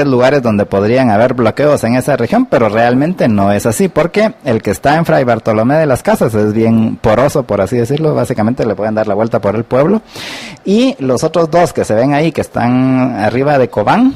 lugares donde podrían haber bloqueos en esa región, pero realmente no es así, porque el que está en Fray Bartolomé de las Casas es bien poroso, por así decirlo, básicamente le pueden dar la vuelta por el pueblo, y los otros dos que se ven ahí, que están arriba de Cobán,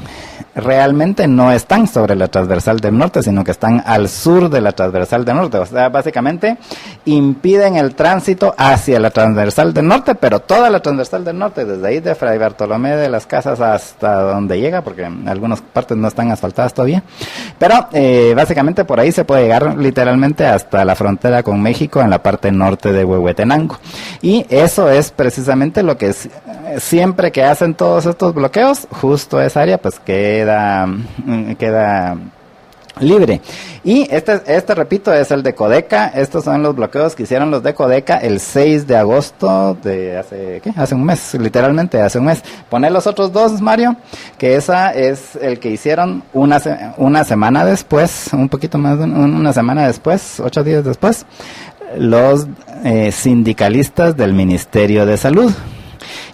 realmente no están sobre la transversal del norte, sino que están al sur de la transversal del norte. O sea, básicamente impiden el tránsito hacia la transversal del norte, pero toda la transversal del norte, desde ahí de Fray Bartolomé de las Casas hasta donde llega, porque en algunas partes no están asfaltadas todavía, pero básicamente por ahí se puede llegar literalmente hasta la frontera con México en la parte norte de Huehuetenango. Y eso es precisamente lo que siempre que hacen todos estos bloqueos, justo esa área pues queda libre. Y este repito es el de Codeca. Estos son los bloqueos que hicieron los de Codeca el 6 de agosto de hace un mes, literalmente hace un mes. Poner los otros dos, Mario, que esa es el que hicieron una semana después, un poquito más de una semana después, 8 días después, los sindicalistas del Ministerio de Salud.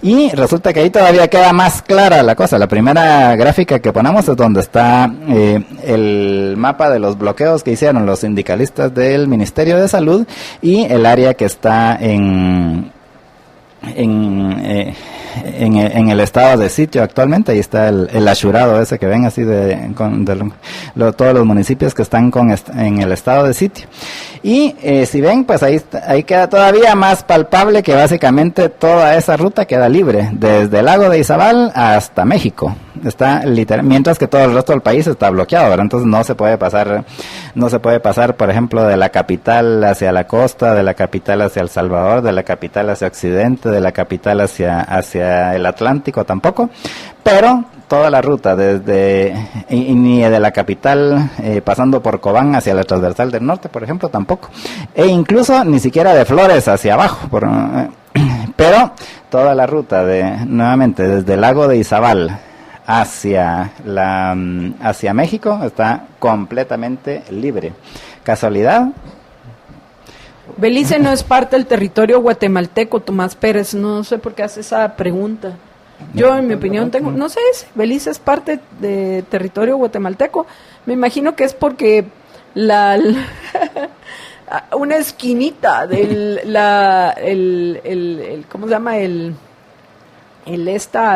Y resulta que ahí todavía queda más clara la cosa. La primera gráfica que ponemos es donde está el mapa de los bloqueos que hicieron los sindicalistas del Ministerio de Salud, y el área que está en el estado de sitio actualmente. Ahí está el ashurado ese que ven así todos los municipios que están en el estado de sitio. Y si ven, pues ahí queda todavía más palpable que básicamente toda esa ruta queda libre, desde el lago de Izabal hasta México. Está mientras que todo el resto del país está bloqueado, ¿verdad? Entonces no se puede pasar, por ejemplo, de la capital hacia la costa, de la capital hacia El Salvador, de la capital hacia Occidente, de la capital hacia el Atlántico tampoco, pero toda la ruta ni de la capital pasando por Cobán hacia la transversal del norte, por ejemplo, tampoco, e incluso ni siquiera de Flores hacia abajo, pero toda la ruta nuevamente desde el lago de Izabal hacia México está completamente libre. ¿Casualidad? Belice no es parte del territorio guatemalteco, Tomás Pérez. No sé por qué hace esa pregunta. Yo, en mi opinión, no sé si Belice es parte de territorio guatemalteco. Me imagino que es porque una esquinita ¿cómo se llama?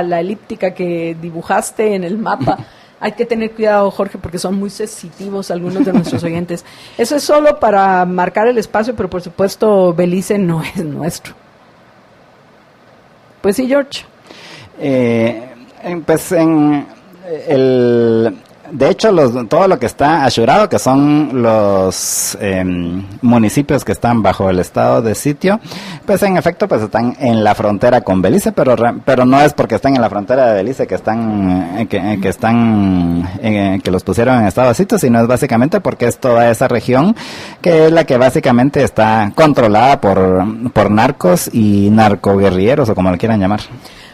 La elíptica que dibujaste en el mapa. Hay que tener cuidado, Jorge, porque son muy sensitivos algunos de nuestros oyentes. Eso es solo para marcar el espacio, pero por supuesto Belice no es nuestro. Pues sí, George. De hecho, todo lo que está asegurado, que son los municipios que están bajo el estado de sitio, pues en efecto pues están en la frontera con Belice, pero no es porque están en la frontera de Belice que los pusieron en estado de sitio, sino es básicamente porque es toda esa región que es la que básicamente está controlada por narcos y narcoguerrilleros, o como lo quieran llamar.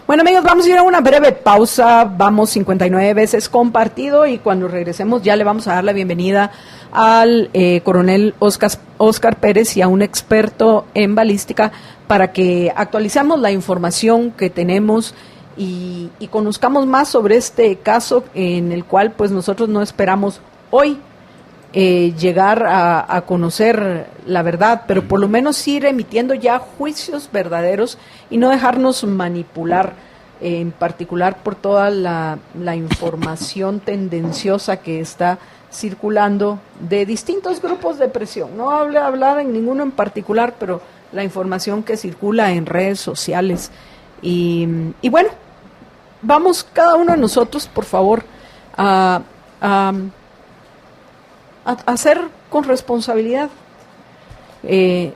Bueno, amigos, vamos a ir a una breve pausa. Vamos 59 veces compartido y cuando regresemos ya le vamos a dar la bienvenida al coronel Óscar Pérez y a un experto en balística para que actualicemos la información que tenemos y conozcamos más sobre este caso en el cual pues nosotros no esperamos hoy llegar a conocer la verdad, pero por lo menos ir emitiendo ya juicios verdaderos y no dejarnos manipular, en particular por toda la información tendenciosa que está circulando de distintos grupos de presión. No hablar en ninguno en particular, pero la información que circula en redes sociales. Y bueno, vamos cada uno de nosotros, por favor, a hacer con responsabilidad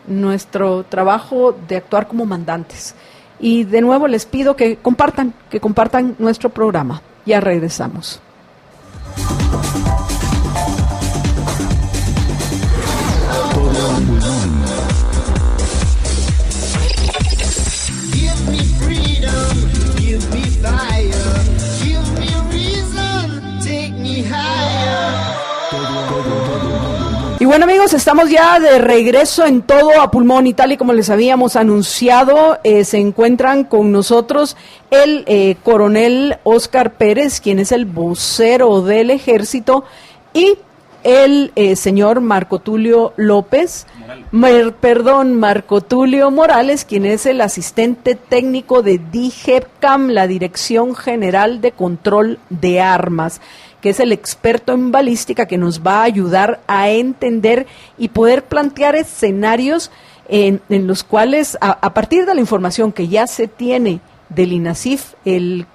nuestro trabajo de actuar como mandantes. Y de nuevo les pido que compartan nuestro programa. Ya regresamos. Y bueno, amigos, estamos ya de regreso en Todo a Pulmón, y tal y como les habíamos anunciado, se encuentran con nosotros el coronel Óscar Pérez, quien es el vocero del Ejército, y el señor Marco Tulio Morales, quien es el asistente técnico de DGEPCAM, la Dirección General de Control de Armas, que es el experto en balística que nos va a ayudar a entender y poder plantear escenarios en los cuales, a partir de la información que ya se tiene del INASIF,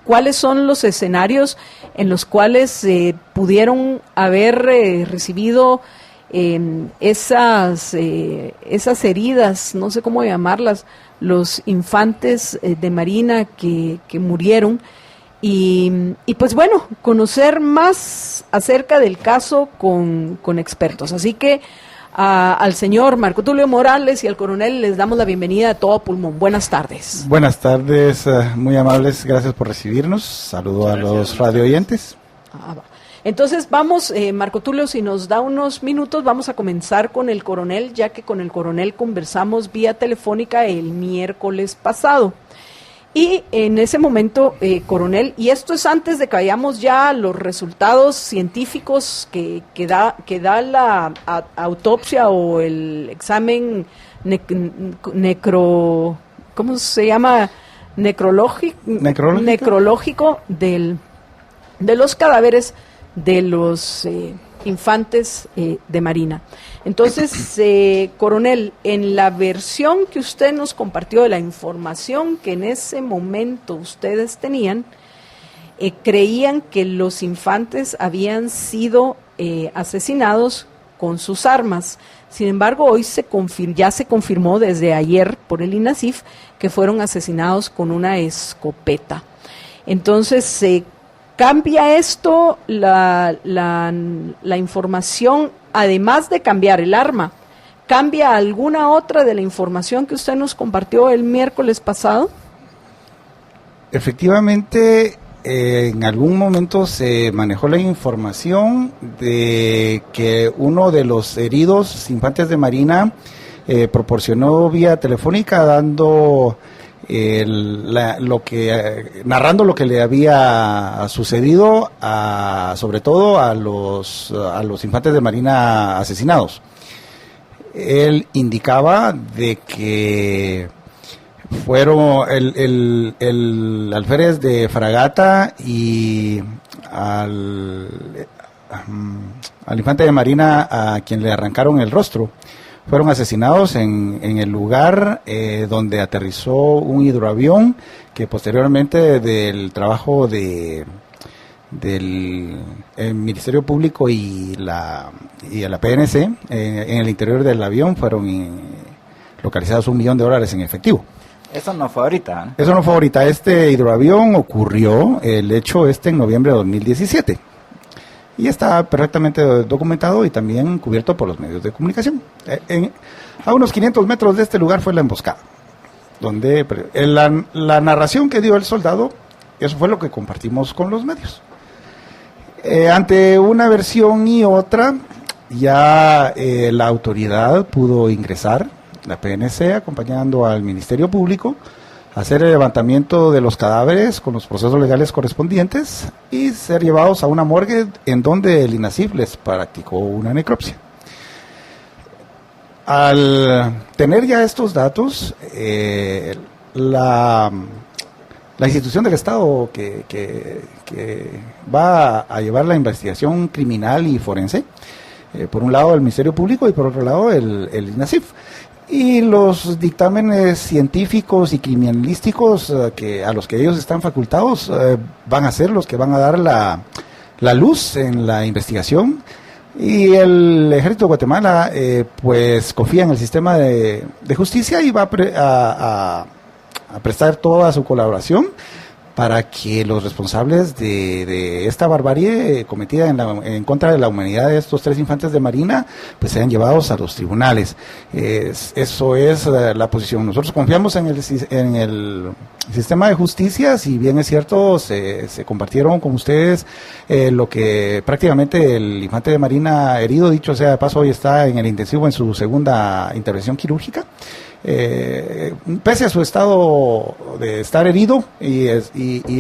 cuáles son los escenarios en los cuales pudieron haber recibido esas heridas, no sé cómo llamarlas, los infantes de Marina que murieron. Y pues bueno, conocer más acerca del caso con expertos. Así que al señor Marco Tulio Morales y al coronel les damos la bienvenida a Todo Pulmón. Buenas tardes. Buenas tardes, muy amables, gracias por recibirnos. Saludo a los radio oyentes. Entonces vamos, Marco Tulio, si nos da unos minutos, vamos a comenzar con el coronel, ya que con el coronel conversamos vía telefónica el miércoles pasado. Y en ese momento, coronel, y esto es antes de que vayamos ya a los resultados científicos que da la autopsia o el examen ¿cómo se llama? Necrológico de los cadáveres de los infantes de Marina. Entonces, coronel, en la versión que usted nos compartió de la información que en ese momento ustedes tenían, creían que los infantes habían sido asesinados con sus armas. Sin embargo, hoy ya se confirmó desde ayer por el INASIF que fueron asesinados con una escopeta. Entonces, ¿cambia esto la información, además de cambiar el arma? ¿Cambia alguna otra de la información que usted nos compartió el miércoles pasado? Efectivamente, en algún momento se manejó la información de que uno de los heridos infantes de Marina proporcionó vía telefónica narrando lo que le había sucedido sobre todo a los infantes de Marina asesinados. Él indicaba de que fueron el alférez de fragata y infante de Marina, a quien le arrancaron el rostro. Fueron asesinados en el lugar donde aterrizó un hidroavión que posteriormente del trabajo del Ministerio Público y la PNC, en el interior del avión fueron localizados $1 millón en efectivo. Eso no fue ahorita, ¿no? Eso no fue ahorita. Este hidroavión ocurrió, el hecho en noviembre de 2017. Y está perfectamente documentado y también cubierto por los medios de comunicación. A unos 500 metros de este lugar fue la emboscada, donde la narración que dio el soldado, eso fue lo que compartimos con los medios. Ante una versión y otra, ya la autoridad pudo ingresar, la PNC, acompañando al Ministerio Público, hacer el levantamiento de los cadáveres con los procesos legales correspondientes y ser llevados a una morgue en donde el INASIF les practicó una necropsia. Al tener ya estos datos, la institución del Estado que va a llevar la investigación criminal y forense, por un lado el Ministerio Público y por otro lado el INASIF, y los dictámenes científicos y criminalísticos a los que ellos están facultados van a ser los que van a dar la luz en la investigación. Y el Ejército de Guatemala pues confía en el sistema de justicia y va a prestar toda su colaboración para que los responsables de esta barbarie cometida en contra de la humanidad de estos 3 infantes de Marina pues sean llevados a los tribunales. Eso es la posición. Nosotros confiamos en el sistema de justicia. Si bien es cierto, se compartieron con ustedes lo que prácticamente el infante de Marina herido, dicho sea de paso, hoy está en el intensivo en su segunda intervención quirúrgica. Pese a su estado de estar herido y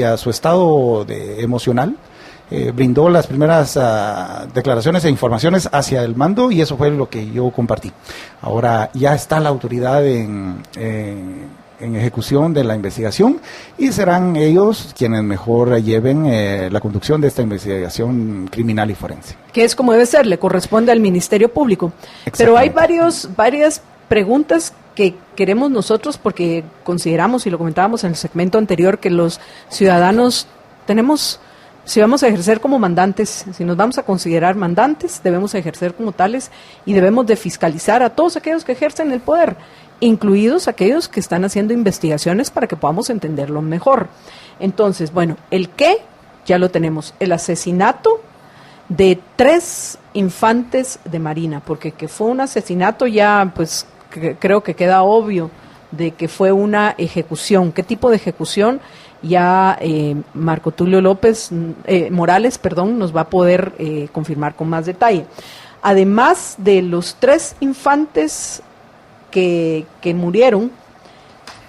a su estado emocional, brindó las primeras declaraciones e informaciones hacia el mando, y eso fue lo que yo compartí. Ahora ya está la autoridad en ejecución de la investigación y serán ellos quienes mejor lleven la conducción de esta investigación criminal y forense. Que es como debe ser, le corresponde al Ministerio Público. Pero hay varias preguntas que queremos nosotros, porque consideramos, y lo comentábamos en el segmento anterior, que los ciudadanos tenemos, si vamos a ejercer como mandantes, si nos vamos a considerar mandantes, debemos ejercer como tales y debemos de fiscalizar a todos aquellos que ejercen el poder, incluidos aquellos que están haciendo investigaciones para que podamos entenderlo mejor. Entonces, bueno, el qué ya lo tenemos, el asesinato de 3 infantes de Marina, porque que fue un asesinato ya, pues creo que queda obvio de que fue una ejecución. ¿Qué tipo de ejecución? Ya Marco Tulio Morales nos va a poder confirmar con más detalle. Además de los 3 infantes que murieron,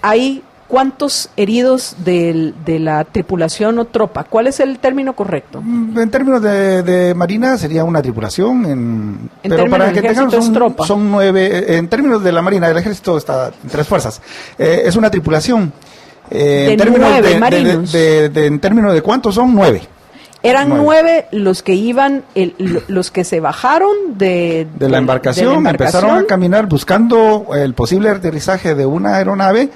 hay ¿cuántos heridos de la tripulación o tropa? ¿Cuál es el término correcto? En términos de Marina sería una tripulación, pero para que tengamos son 9. En términos de la Marina, el ejército está en 3 fuerzas. Es una tripulación. En términos de cuántos son 9. Eran 9 los que iban, los que se bajaron de la embarcación, empezaron a caminar buscando el posible aterrizaje de una aeronave.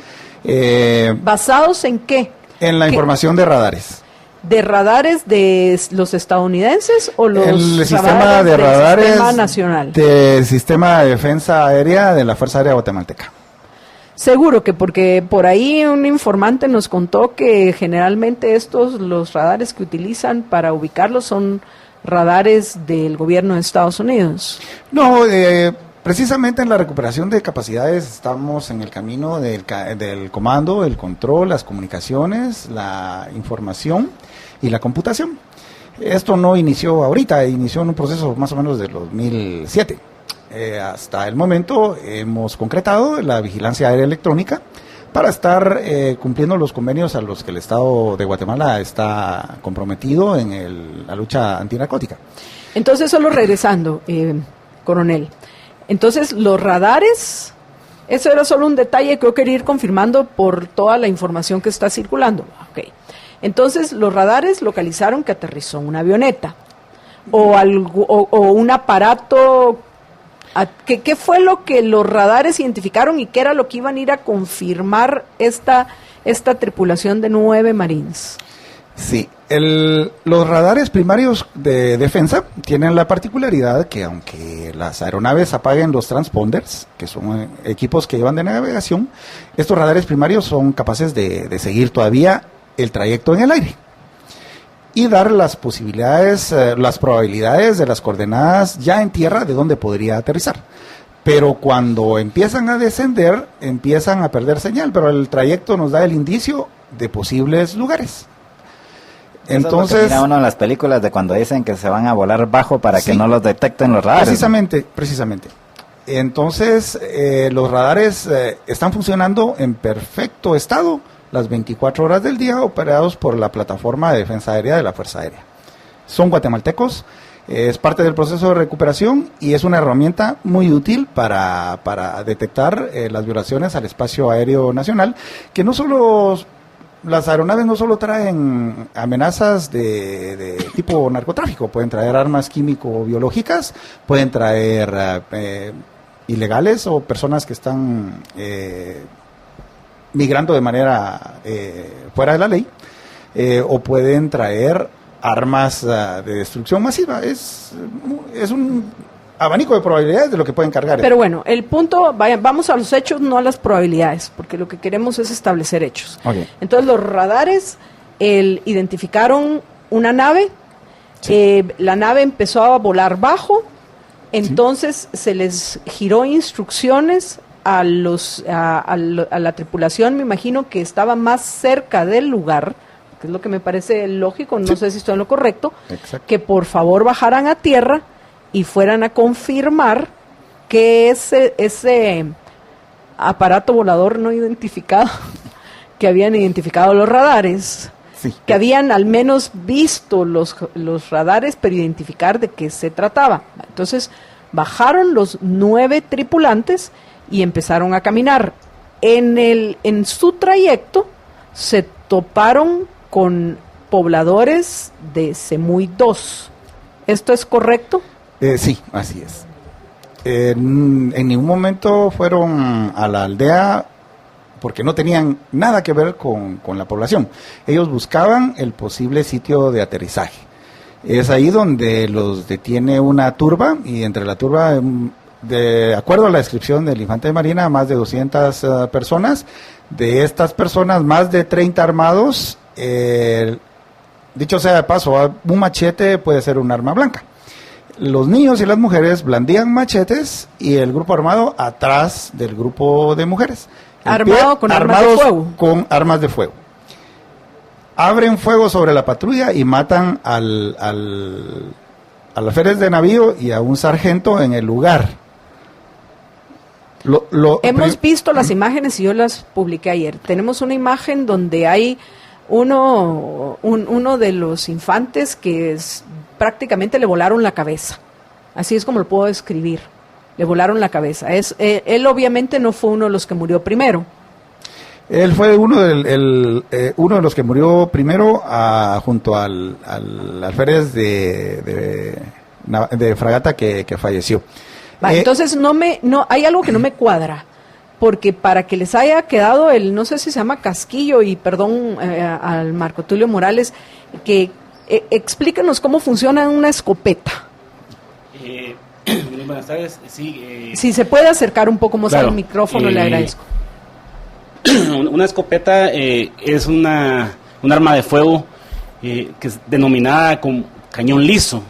¿Basados en qué? En la información de radares. ¿De radares de los estadounidenses o el sistema de radares del sistema nacional? Del sistema de defensa aérea de la Fuerza Aérea Guatemalteca. Seguro que, porque por ahí un informante nos contó que generalmente los radares que utilizan para ubicarlos son radares del gobierno de Estados Unidos. No, precisamente en la recuperación de capacidades estamos en el camino del comando, el control, las comunicaciones, la información y la computación. Esto no inició ahorita, inició en un proceso más o menos de 2007. Hasta el momento hemos concretado la vigilancia aérea electrónica para estar cumpliendo los convenios a los que el Estado de Guatemala está comprometido en la lucha antinarcótica. Entonces, solo regresando, coronel, entonces los radares, eso era solo un detalle que yo quería ir confirmando por toda la información que está circulando. Okay. Entonces, los radares localizaron que aterrizó una avioneta o un aparato. ¿Qué fue lo que los radares identificaron y qué era lo que iban a ir a confirmar esta tripulación de 9 Marines? Sí, los radares primarios de defensa tienen la particularidad que aunque las aeronaves apaguen los transponders, que son equipos que llevan de navegación, estos radares primarios son capaces de seguir todavía el trayecto en el aire y dar las posibilidades, las probabilidades de las coordenadas ya en tierra de donde podría aterrizar. Pero cuando empiezan a descender, empiezan a perder señal, pero el trayecto nos da el indicio de posibles lugares. Entonces, eso es lo que mira uno en las películas de cuando dicen que se van a volar bajo para que no los detecten los radares. Precisamente. Entonces, los radares están funcionando en perfecto estado las 24 horas del día, operados por la plataforma de defensa aérea de la Fuerza Aérea. Son guatemaltecos, es parte del proceso de recuperación y es una herramienta muy útil para detectar las violaciones al espacio aéreo nacional, que no solo... Las aeronaves no solo traen amenazas de tipo narcotráfico, pueden traer armas químico-biológicas, pueden traer ilegales o personas que están migrando de manera fuera de la ley, o pueden traer armas de destrucción masiva. Es un abanico de probabilidades de lo que pueden cargar. Pero bueno, el punto, vamos a los hechos, no a las probabilidades, porque lo que queremos es establecer hechos. Okay. Entonces los radares identificaron una nave, la nave empezó a volar bajo, entonces se les giró instrucciones a la tripulación, me imagino que estaba más cerca del lugar, que es lo que me parece lógico, no sé si estoy en lo correcto, que por favor bajaran a tierra y fueran a confirmar que ese aparato volador no identificado, que habían identificado los radares, que habían al menos visto los radares, pero identificar de qué se trataba. Entonces bajaron los 9 tripulantes y empezaron a caminar. En su trayecto se toparon con pobladores de Semuy 2. ¿Esto es correcto? Sí, así es. En ningún momento fueron a la aldea porque no tenían nada que ver con la población. Ellos buscaban el posible sitio de aterrizaje. Es ahí donde los detiene una turba, y entre la turba, de acuerdo a la descripción del infante de marina, más de 200 personas. De estas personas, más de 30 armados. Dicho sea de paso, un machete puede ser un arma blanca. Los niños y las mujeres blandían machetes y el grupo armado atrás del grupo de mujeres. Armado con armas de fuego. Con armas de fuego. Abren fuego sobre la patrulla y matan al alférez de navío y a un sargento en el lugar. Hemos visto las imágenes y yo las publiqué ayer. Tenemos una imagen donde hay uno de los infantes que prácticamente le volaron la cabeza. Así es como lo puedo describir. Le volaron la cabeza. Él obviamente no fue uno de los que murió primero. Él fue uno de los que murió primero junto al alférez de fragata que falleció. Entonces hay algo que no me cuadra. Porque para que les haya quedado no sé si se llama casquillo, y perdón al Marco Tulio Morales, que explíquenos cómo funciona una escopeta. Buenas tardes. Sí, si se puede acercar un poco más al micrófono, le agradezco. Una escopeta es un arma de fuego que es denominada con cañón liso,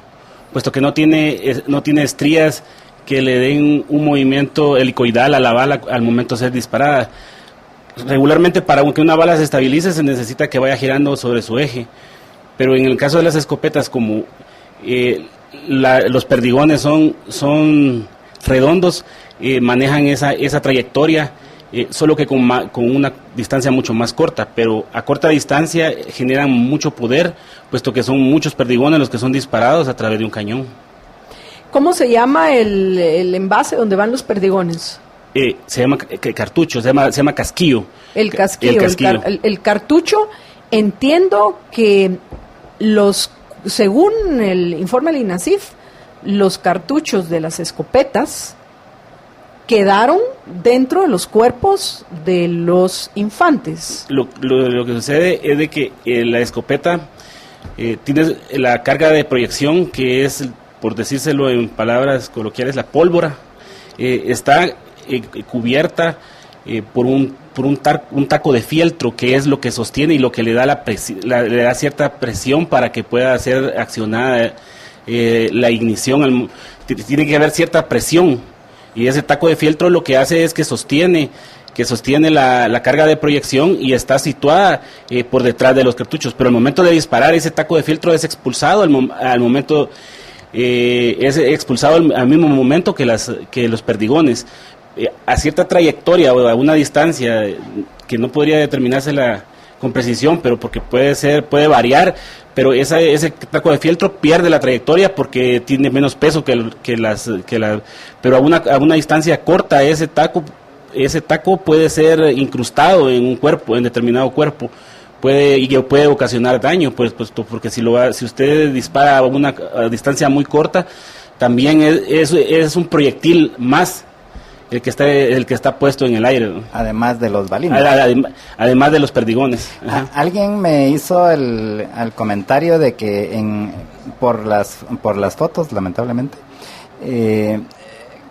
puesto que no tiene estrías que le den un movimiento helicoidal a la bala al momento de ser disparada. Regularmente, para que una bala se estabilice, se necesita que vaya girando sobre su eje, pero en el caso de las escopetas, como los perdigones son redondos, manejan esa trayectoria, solo que con una distancia mucho más corta, pero a corta distancia generan mucho poder, puesto que son muchos perdigones los que son disparados a través de un cañón. ¿Cómo se llama el envase donde van los perdigones? Se llama cartucho, se llama casquillo. El casquillo. El cartucho, Entiendo que según el informe del INASIF, los cartuchos de las escopetas quedaron dentro de los cuerpos de los infantes. Lo que sucede es de que la escopeta tiene la carga de proyección, que es, por decírselo en palabras coloquiales, la pólvora. Está cubierta por un taco de fieltro, que es lo que sostiene y lo que le da le da cierta presión para que pueda ser accionada la ignición. Tiene que haber cierta presión, y ese taco de fieltro lo que hace es que sostiene la carga de proyección y está situada por detrás de los cartuchos, pero al momento de disparar ese taco de fieltro es expulsado al momento, es expulsado al mismo momento que los perdigones, a cierta trayectoria o a una distancia que no podría determinarse con precisión, pero porque puede variar, pero ese taco de fieltro pierde la trayectoria porque tiene menos peso pero a una distancia corta ese taco puede ser incrustado en un cuerpo, en determinado cuerpo, puede ocasionar daño, pues porque si usted dispara a una distancia muy corta, también es un proyectil más el que está puesto en el aire, ¿no? Además de los balines. Además de los perdigones. Alguien me hizo el comentario de que por las fotos, lamentablemente,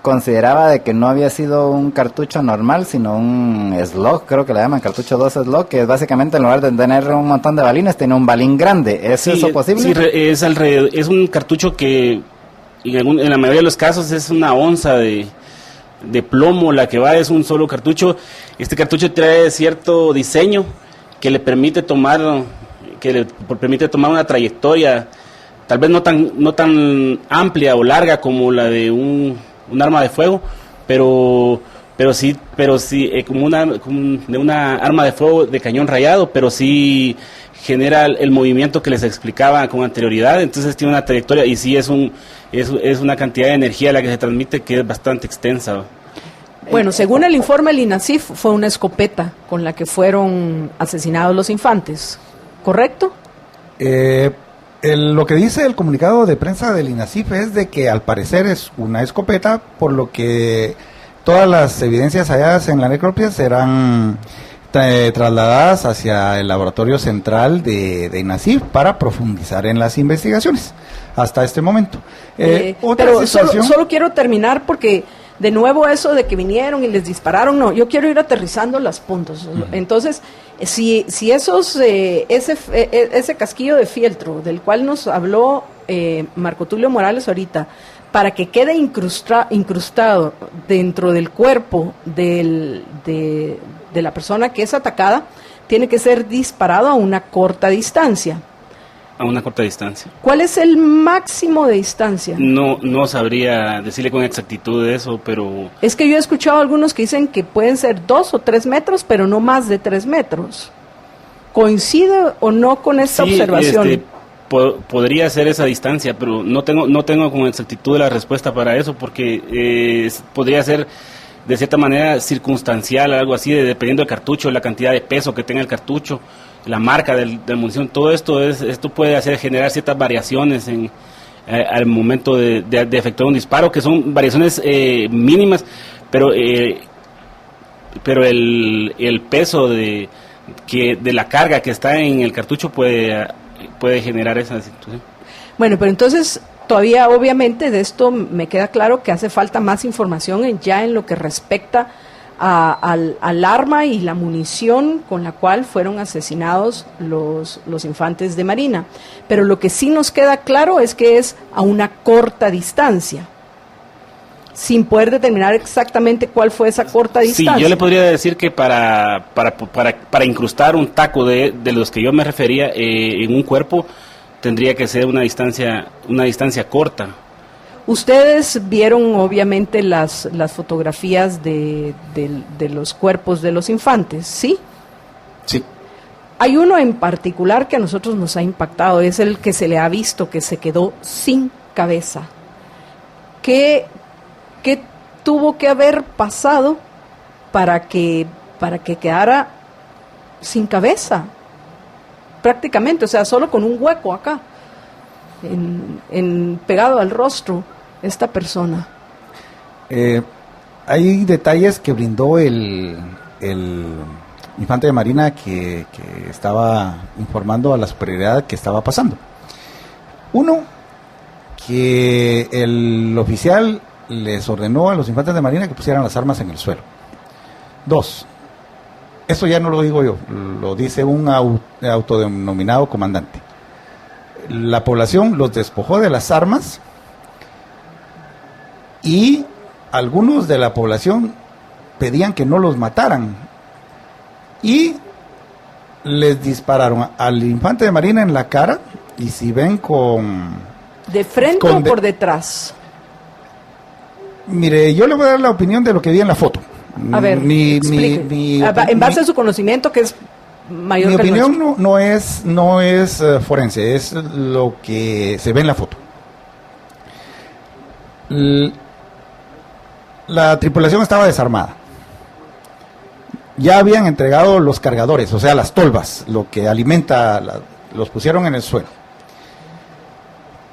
consideraba de que no había sido un cartucho normal, sino un slug, creo que le llaman cartucho 2 slug, que es básicamente, en lugar de tener un montón de balines, tiene un balín grande. ¿Es eso posible? Sí, es un cartucho que en la mayoría de los casos es una onza de plomo la que va, es un solo cartucho. Este cartucho trae cierto diseño que le permite tomar una trayectoria tal vez no tan amplia o larga como la de un arma de fuego, pero sí como de una arma de fuego de cañón rayado, pero sí genera el movimiento que les explicaba con anterioridad. Entonces tiene una trayectoria y sí es una cantidad de energía la que se transmite que es bastante extensa. Bueno, según el informe del INASIF, fue una escopeta con la que fueron asesinados los infantes, ¿correcto? Lo que dice el comunicado de prensa del INASIF es de que al parecer es una escopeta, por lo que todas las evidencias halladas en la necropsia serán trasladadas hacia el laboratorio central de INASIF para profundizar en las investigaciones hasta este momento. Pero solo quiero terminar porque de nuevo eso de que vinieron y les dispararon, no, yo quiero ir aterrizando los puntos. Entonces, si ese casquillo de fieltro del cual nos habló Marco Tulio Morales ahorita, para que quede incrustado dentro del cuerpo de la persona que es atacada, tiene que ser disparado a una corta distancia. A una corta distancia. ¿Cuál es el máximo de distancia? No sabría decirle con exactitud eso, pero... Es que yo he escuchado a algunos que dicen que pueden ser 2 o 3 metros, pero no más de 3 metros. ¿Coincide o no con esta observación? Podría ser esa distancia, pero no tengo con exactitud la respuesta para eso, porque podría ser de cierta manera circunstancial, algo así, dependiendo del cartucho, la cantidad de peso que tenga el cartucho, la marca de munición, todo esto puede generar ciertas variaciones al momento de efectuar un disparo, que son variaciones mínimas, pero el peso de la carga que está en el cartucho puede generar esa situación. Bueno, pero entonces todavía obviamente de esto me queda claro que hace falta más información ya en lo que respecta al arma y la munición con la cual fueron asesinados los infantes de Marina. Pero lo que sí nos queda claro es que es a una corta distancia, sin poder determinar exactamente cuál fue esa corta distancia. Sí, yo le podría decir que para incrustar un taco de los que yo me refería en un cuerpo, tendría que ser una distancia corta. Ustedes vieron obviamente las fotografías de los cuerpos de los infantes, ¿sí? Sí. Hay uno en particular que a nosotros nos ha impactado, es el que se le ha visto que se quedó sin cabeza. ¿Qué tuvo que haber pasado para que quedara sin cabeza? prácticamente, o sea, solo con un hueco acá, pegado al rostro, esta persona. Hay detalles que brindó el infante de Marina que estaba informando a la superioridad que estaba pasando. Uno, que el oficial les ordenó a los infantes de Marina que pusieran las armas en el suelo. Dos, eso ya no lo digo yo, lo dice un autodenominado comandante. La población los despojó de las armas y algunos de la población pedían que no los mataran y les dispararon al infante de Marina en la cara, y si ven ¿de frente o por detrás? Mire, yo le voy a dar la opinión de lo que vi en la foto. A ver, en base a su conocimiento, que es mayor mi que el opinión nuestro. no es forense, es lo que se ve en la foto. La tripulación estaba desarmada. Ya habían entregado los cargadores, o sea, las tolvas, lo que alimenta, los pusieron en el suelo.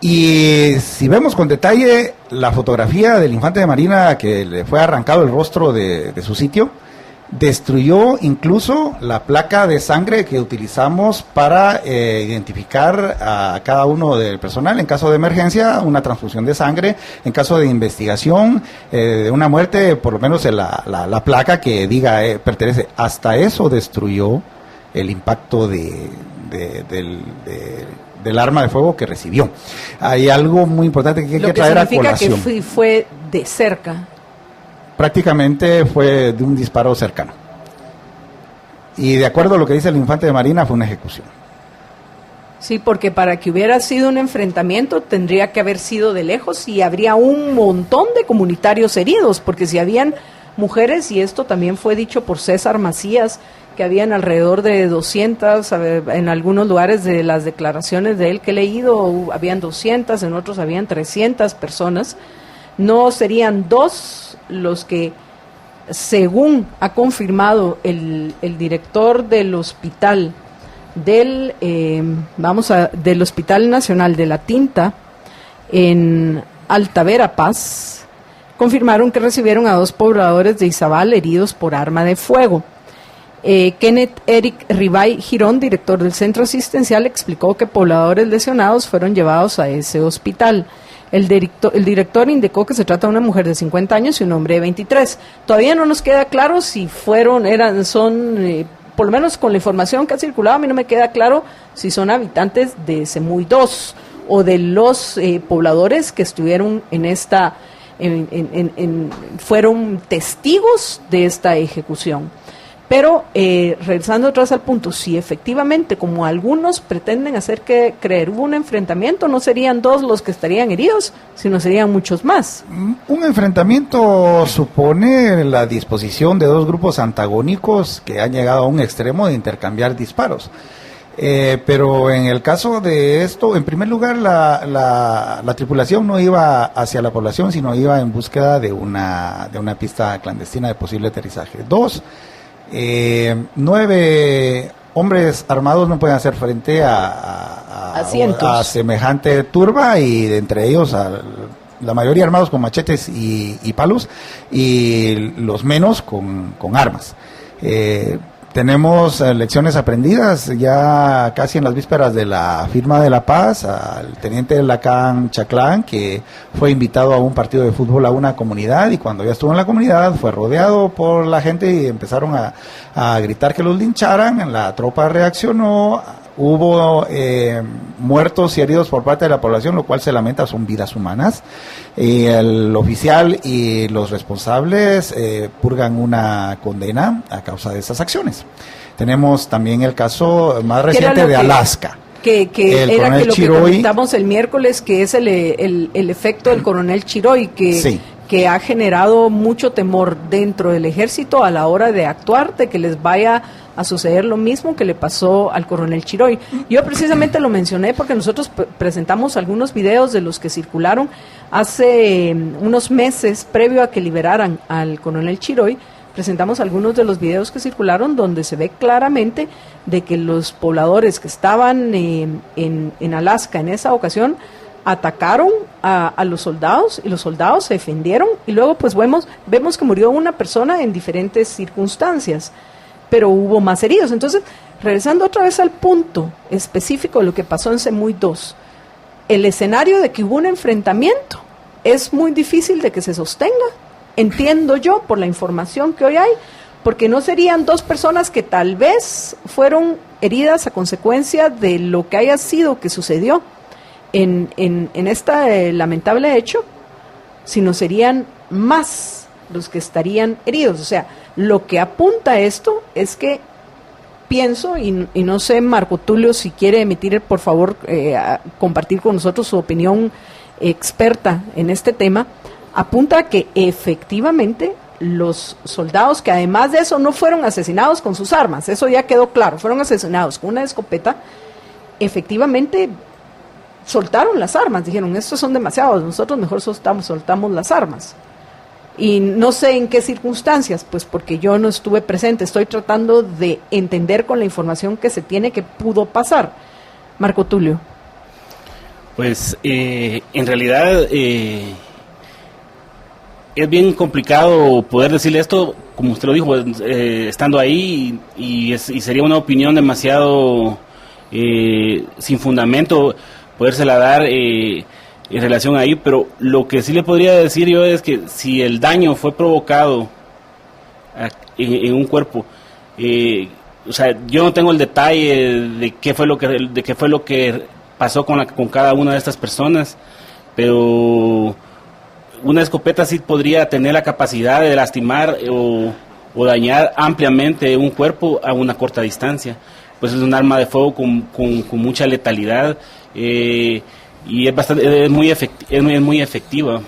Y si vemos con detalle la fotografía del infante de Marina que le fue arrancado el rostro de su sitio, destruyó incluso la placa de sangre que utilizamos para identificar a cada uno del personal en caso de emergencia, una transfusión de sangre, en caso de investigación de una muerte, por lo menos la placa que diga pertenece. Hasta eso destruyó el impacto del arma de fuego que recibió. Hay algo muy importante que hay que traer a colación. Lo que significa que fue de cerca. Prácticamente fue de un disparo cercano. Y de acuerdo a lo que dice el infante de Marina, fue una ejecución. Sí, porque para que hubiera sido un enfrentamiento tendría que haber sido de lejos y habría un montón de comunitarios heridos, porque si habían mujeres, y esto también fue dicho por César Macías, que habían alrededor de 200, en algunos lugares de las declaraciones de él que he leído, habían 200, en otros habían 300 personas. No serían dos los que, según ha confirmado el director del hospital, del Hospital Nacional de la Tinta, en Alta Verapaz, confirmaron que recibieron a 2 pobladores de Izabal heridos por arma de fuego. Kenneth Eric Ribay Girón, director del centro asistencial, explicó que pobladores lesionados fueron llevados a ese hospital. El director indicó que se trata de una mujer de 50 años y un hombre de 23. Todavía no nos queda claro si por lo menos con la información que ha circulado, a mí no me queda claro si son habitantes de Semuy 2 o de los pobladores que estuvieron fueron testigos de esta ejecución. Pero, regresando otra vez al punto, si efectivamente, como algunos pretenden hacer creer, hubo un enfrentamiento, no serían 2 los que estarían heridos, sino serían muchos más. Un enfrentamiento supone la disposición de 2 grupos antagónicos que han llegado a un extremo de intercambiar disparos. Pero en el caso de esto, en primer lugar, la tripulación no iba hacia la población, sino iba en búsqueda de una pista clandestina de posible aterrizaje. 2, 9 hombres armados no pueden hacer frente a semejante turba, y de entre ellos la mayoría armados con machetes y palos, y los menos con armas. Tenemos lecciones aprendidas ya casi en las vísperas de la firma de la paz, al teniente Lacan Chaclán, que fue invitado a un partido de fútbol a una comunidad, y cuando ya estuvo en la comunidad fue rodeado por la gente y empezaron a gritar que los lincharan. La tropa reaccionó, hubo muertos y heridos por parte de la población, lo cual se lamenta, son vidas humanas. El oficial y los responsables purgan una condena a causa de esas acciones. Tenemos también el caso más reciente de Alaska. Que era que lo que comentamos el miércoles, que es el efecto del coronel Chiroy, que ha generado mucho temor dentro del ejército a la hora de actuar, de que les vaya a suceder lo mismo que le pasó al coronel Chiroy. Yo precisamente lo mencioné porque nosotros presentamos algunos videos de los que circularon hace unos meses, previo a que liberaran al coronel Chiroy, presentamos algunos de los videos que circularon donde se ve claramente de que los pobladores que estaban en Alaska en esa ocasión atacaron a los soldados y los soldados se defendieron y luego pues vemos que murió una persona en diferentes circunstancias, pero hubo más heridos. Entonces, regresando otra vez al punto específico de lo que pasó en Semuy 2, el escenario de que hubo un enfrentamiento es muy difícil de que se sostenga, entiendo yo, por la información que hoy hay, porque no serían dos personas que tal vez fueron heridas a consecuencia de lo que haya sido que sucedió en este lamentable hecho, sino serían más los que estarían heridos. O sea, lo que apunta esto es que pienso, y no sé, Marco Tulio, si quiere emitir, por favor, compartir con nosotros su opinión experta en este tema, apunta a que efectivamente los soldados, que además de eso no fueron asesinados con sus armas, eso ya quedó claro, fueron asesinados con una escopeta, efectivamente soltaron las armas, dijeron, estos son demasiados, nosotros mejor soltamos las armas. Y no sé en qué circunstancias, pues porque yo no estuve presente, estoy tratando de entender con la información que se tiene que pudo pasar. Marco Tulio. Pues en realidad es bien complicado poder decirle esto, como usted lo dijo, estando ahí, y sería una opinión demasiado sin fundamento podérsela dar en relación ahí, pero lo que sí le podría decir yo es que si el daño fue provocado en un cuerpo, o sea, yo no tengo el detalle de qué fue lo que pasó con cada una de estas personas, pero una escopeta sí podría tener la capacidad de lastimar o dañar ampliamente un cuerpo a una corta distancia. Pues es un arma de fuego con mucha letalidad, y es muy efectiva.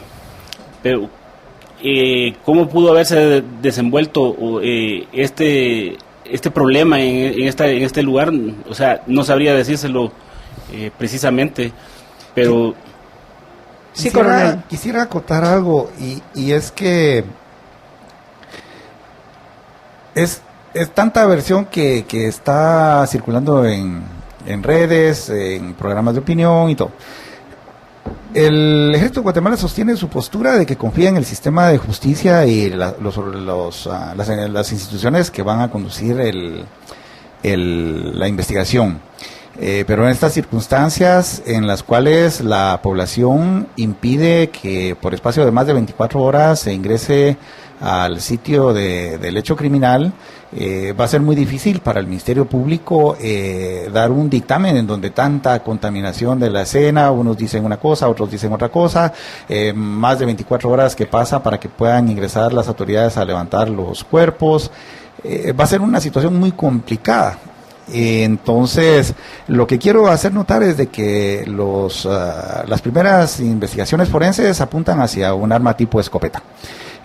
Pero ¿cómo pudo haberse desenvuelto este problema en este lugar? O sea, no sabría decírselo precisamente, pero sí, coronel. Quisiera acotar algo, y es que es tanta versión que está circulando en redes, en programas de opinión y todo. El Ejército de Guatemala sostiene su postura de que confía en el sistema de justicia y las instituciones que van a conducir la investigación. Pero en estas circunstancias en las cuales la población impide que por espacio de más de 24 horas se ingrese al sitio del hecho criminal, va a ser muy difícil para el Ministerio Público dar un dictamen en donde tanta contaminación de la escena, unos dicen una cosa, otros dicen otra cosa, más de 24 horas que pasa para que puedan ingresar las autoridades a levantar los cuerpos. Va a ser una situación muy complicada. Entonces, lo que quiero hacer notar es de que las primeras investigaciones forenses apuntan hacia un arma tipo escopeta.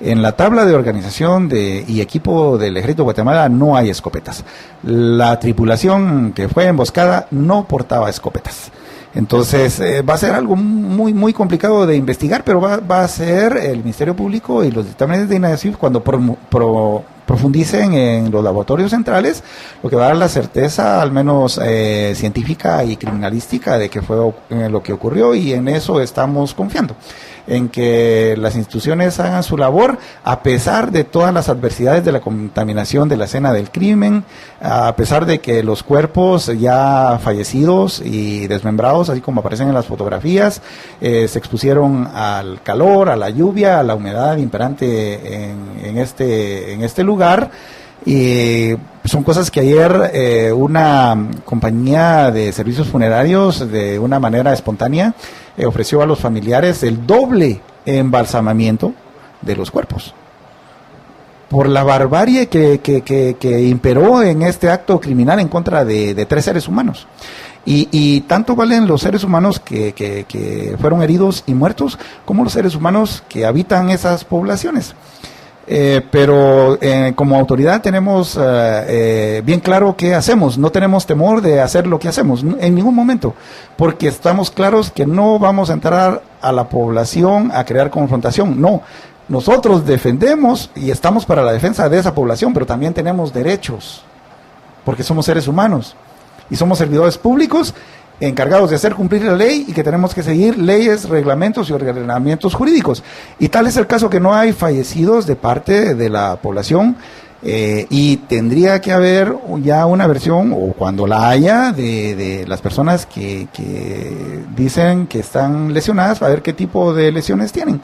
En la tabla de organización y equipo del Ejército de Guatemala no hay escopetas. La tripulación que fue emboscada no portaba escopetas. Entonces va a ser algo muy muy complicado de investigar, pero va a ser el Ministerio Público y los dictámenes de INASIF cuando profundicen en los laboratorios centrales, lo que va a dar la certeza, al menos científica y criminalística, de que fue lo que ocurrió, y en eso estamos confiando, en que las instituciones hagan su labor a pesar de todas las adversidades de la contaminación de la escena del crimen, a pesar de que los cuerpos ya fallecidos y desmembrados, así como aparecen en las fotografías, se expusieron al calor, a la lluvia, a la humedad imperante en este lugar. Y son cosas que ayer una compañía de servicios funerarios, de una manera espontánea, ofreció a los familiares el doble embalsamamiento de los cuerpos por la barbarie que imperó en este acto criminal en contra de 3 seres humanos. Y tanto valen los seres humanos que fueron heridos y muertos, como los seres humanos que habitan esas poblaciones. Pero como autoridad tenemos bien claro qué hacemos. No tenemos temor de hacer lo que hacemos en ningún momento, porque estamos claros que no vamos a entrar a la población a crear confrontación. No, nosotros defendemos y estamos para la defensa de esa población, pero también tenemos derechos, porque somos seres humanos y somos servidores públicos encargados de hacer cumplir la ley y que tenemos que seguir leyes, reglamentos y ordenamientos jurídicos. Y tal es el caso que no hay fallecidos de parte de la población, y tendría que haber ya una versión, o cuando la haya, de las personas que dicen que están lesionadas, para ver qué tipo de lesiones tienen.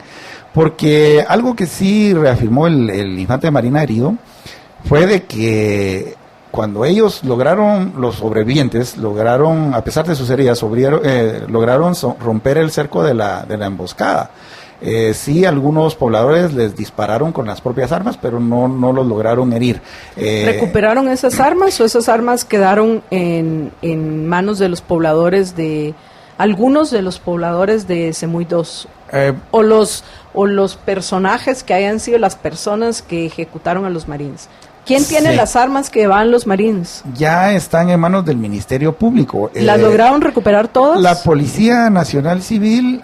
Porque algo que sí reafirmó el infante de Marina herido fue de que cuando ellos lograron, los sobrevivientes, lograron, a pesar de sus heridas, lograron romper el cerco de la emboscada. Sí, algunos pobladores les dispararon con las propias armas, pero no los lograron herir. ¿Recuperaron esas armas o esas armas quedaron en manos de los pobladores algunos de los pobladores de Semuy 2? O los personajes que hayan sido las personas que ejecutaron a los marines. ¿Quién tiene las armas que van los marines? Ya están en manos del Ministerio Público. ¿Las lograron recuperar todas? La Policía Nacional Civil,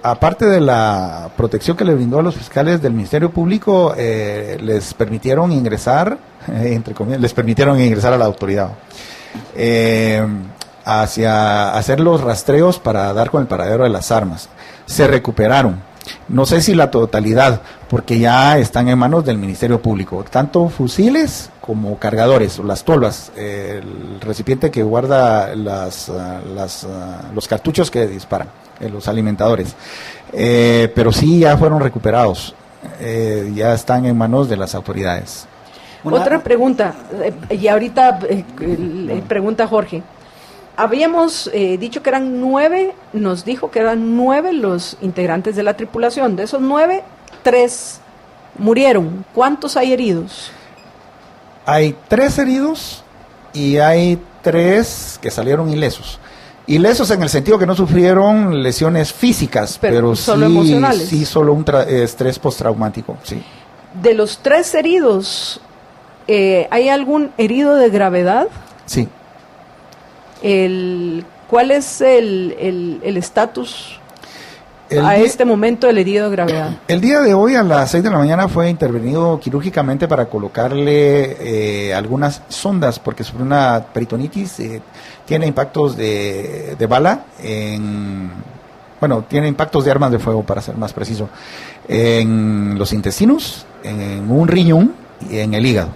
aparte de la protección que le brindó a los fiscales del Ministerio Público, les permitieron ingresar, entre comillas, les permitieron ingresar a la autoridad, hacia hacer los rastreos para dar con el paradero de las armas. Se recuperaron. No sé si la totalidad, porque ya están en manos del Ministerio Público, tanto fusiles como cargadores, o las tolvas, el recipiente que guarda los cartuchos que disparan, los alimentadores. Pero sí ya fueron recuperados, ya están en manos de las autoridades. Otra pregunta, y ahorita pregunta Jorge. Habíamos dicho que eran 9, nos dijo que eran 9 los integrantes de la tripulación. De esos 9, 3 murieron. ¿Cuántos hay heridos? Hay 3 heridos y hay 3 que salieron ilesos. Ilesos en el sentido que no sufrieron lesiones físicas, pero solo sí, emocionales. Sí, solo un estrés postraumático, sí. De los 3 heridos, ¿hay algún herido de gravedad? Sí. ¿Cuál es el estatus a este momento del herido de gravedad? El día de hoy a las 6 de la mañana fue intervenido quirúrgicamente para colocarle algunas sondas porque sufrió una peritonitis, tiene impactos de bala, tiene impactos de armas de fuego, para ser más preciso, en los intestinos, en un riñón y en el hígado.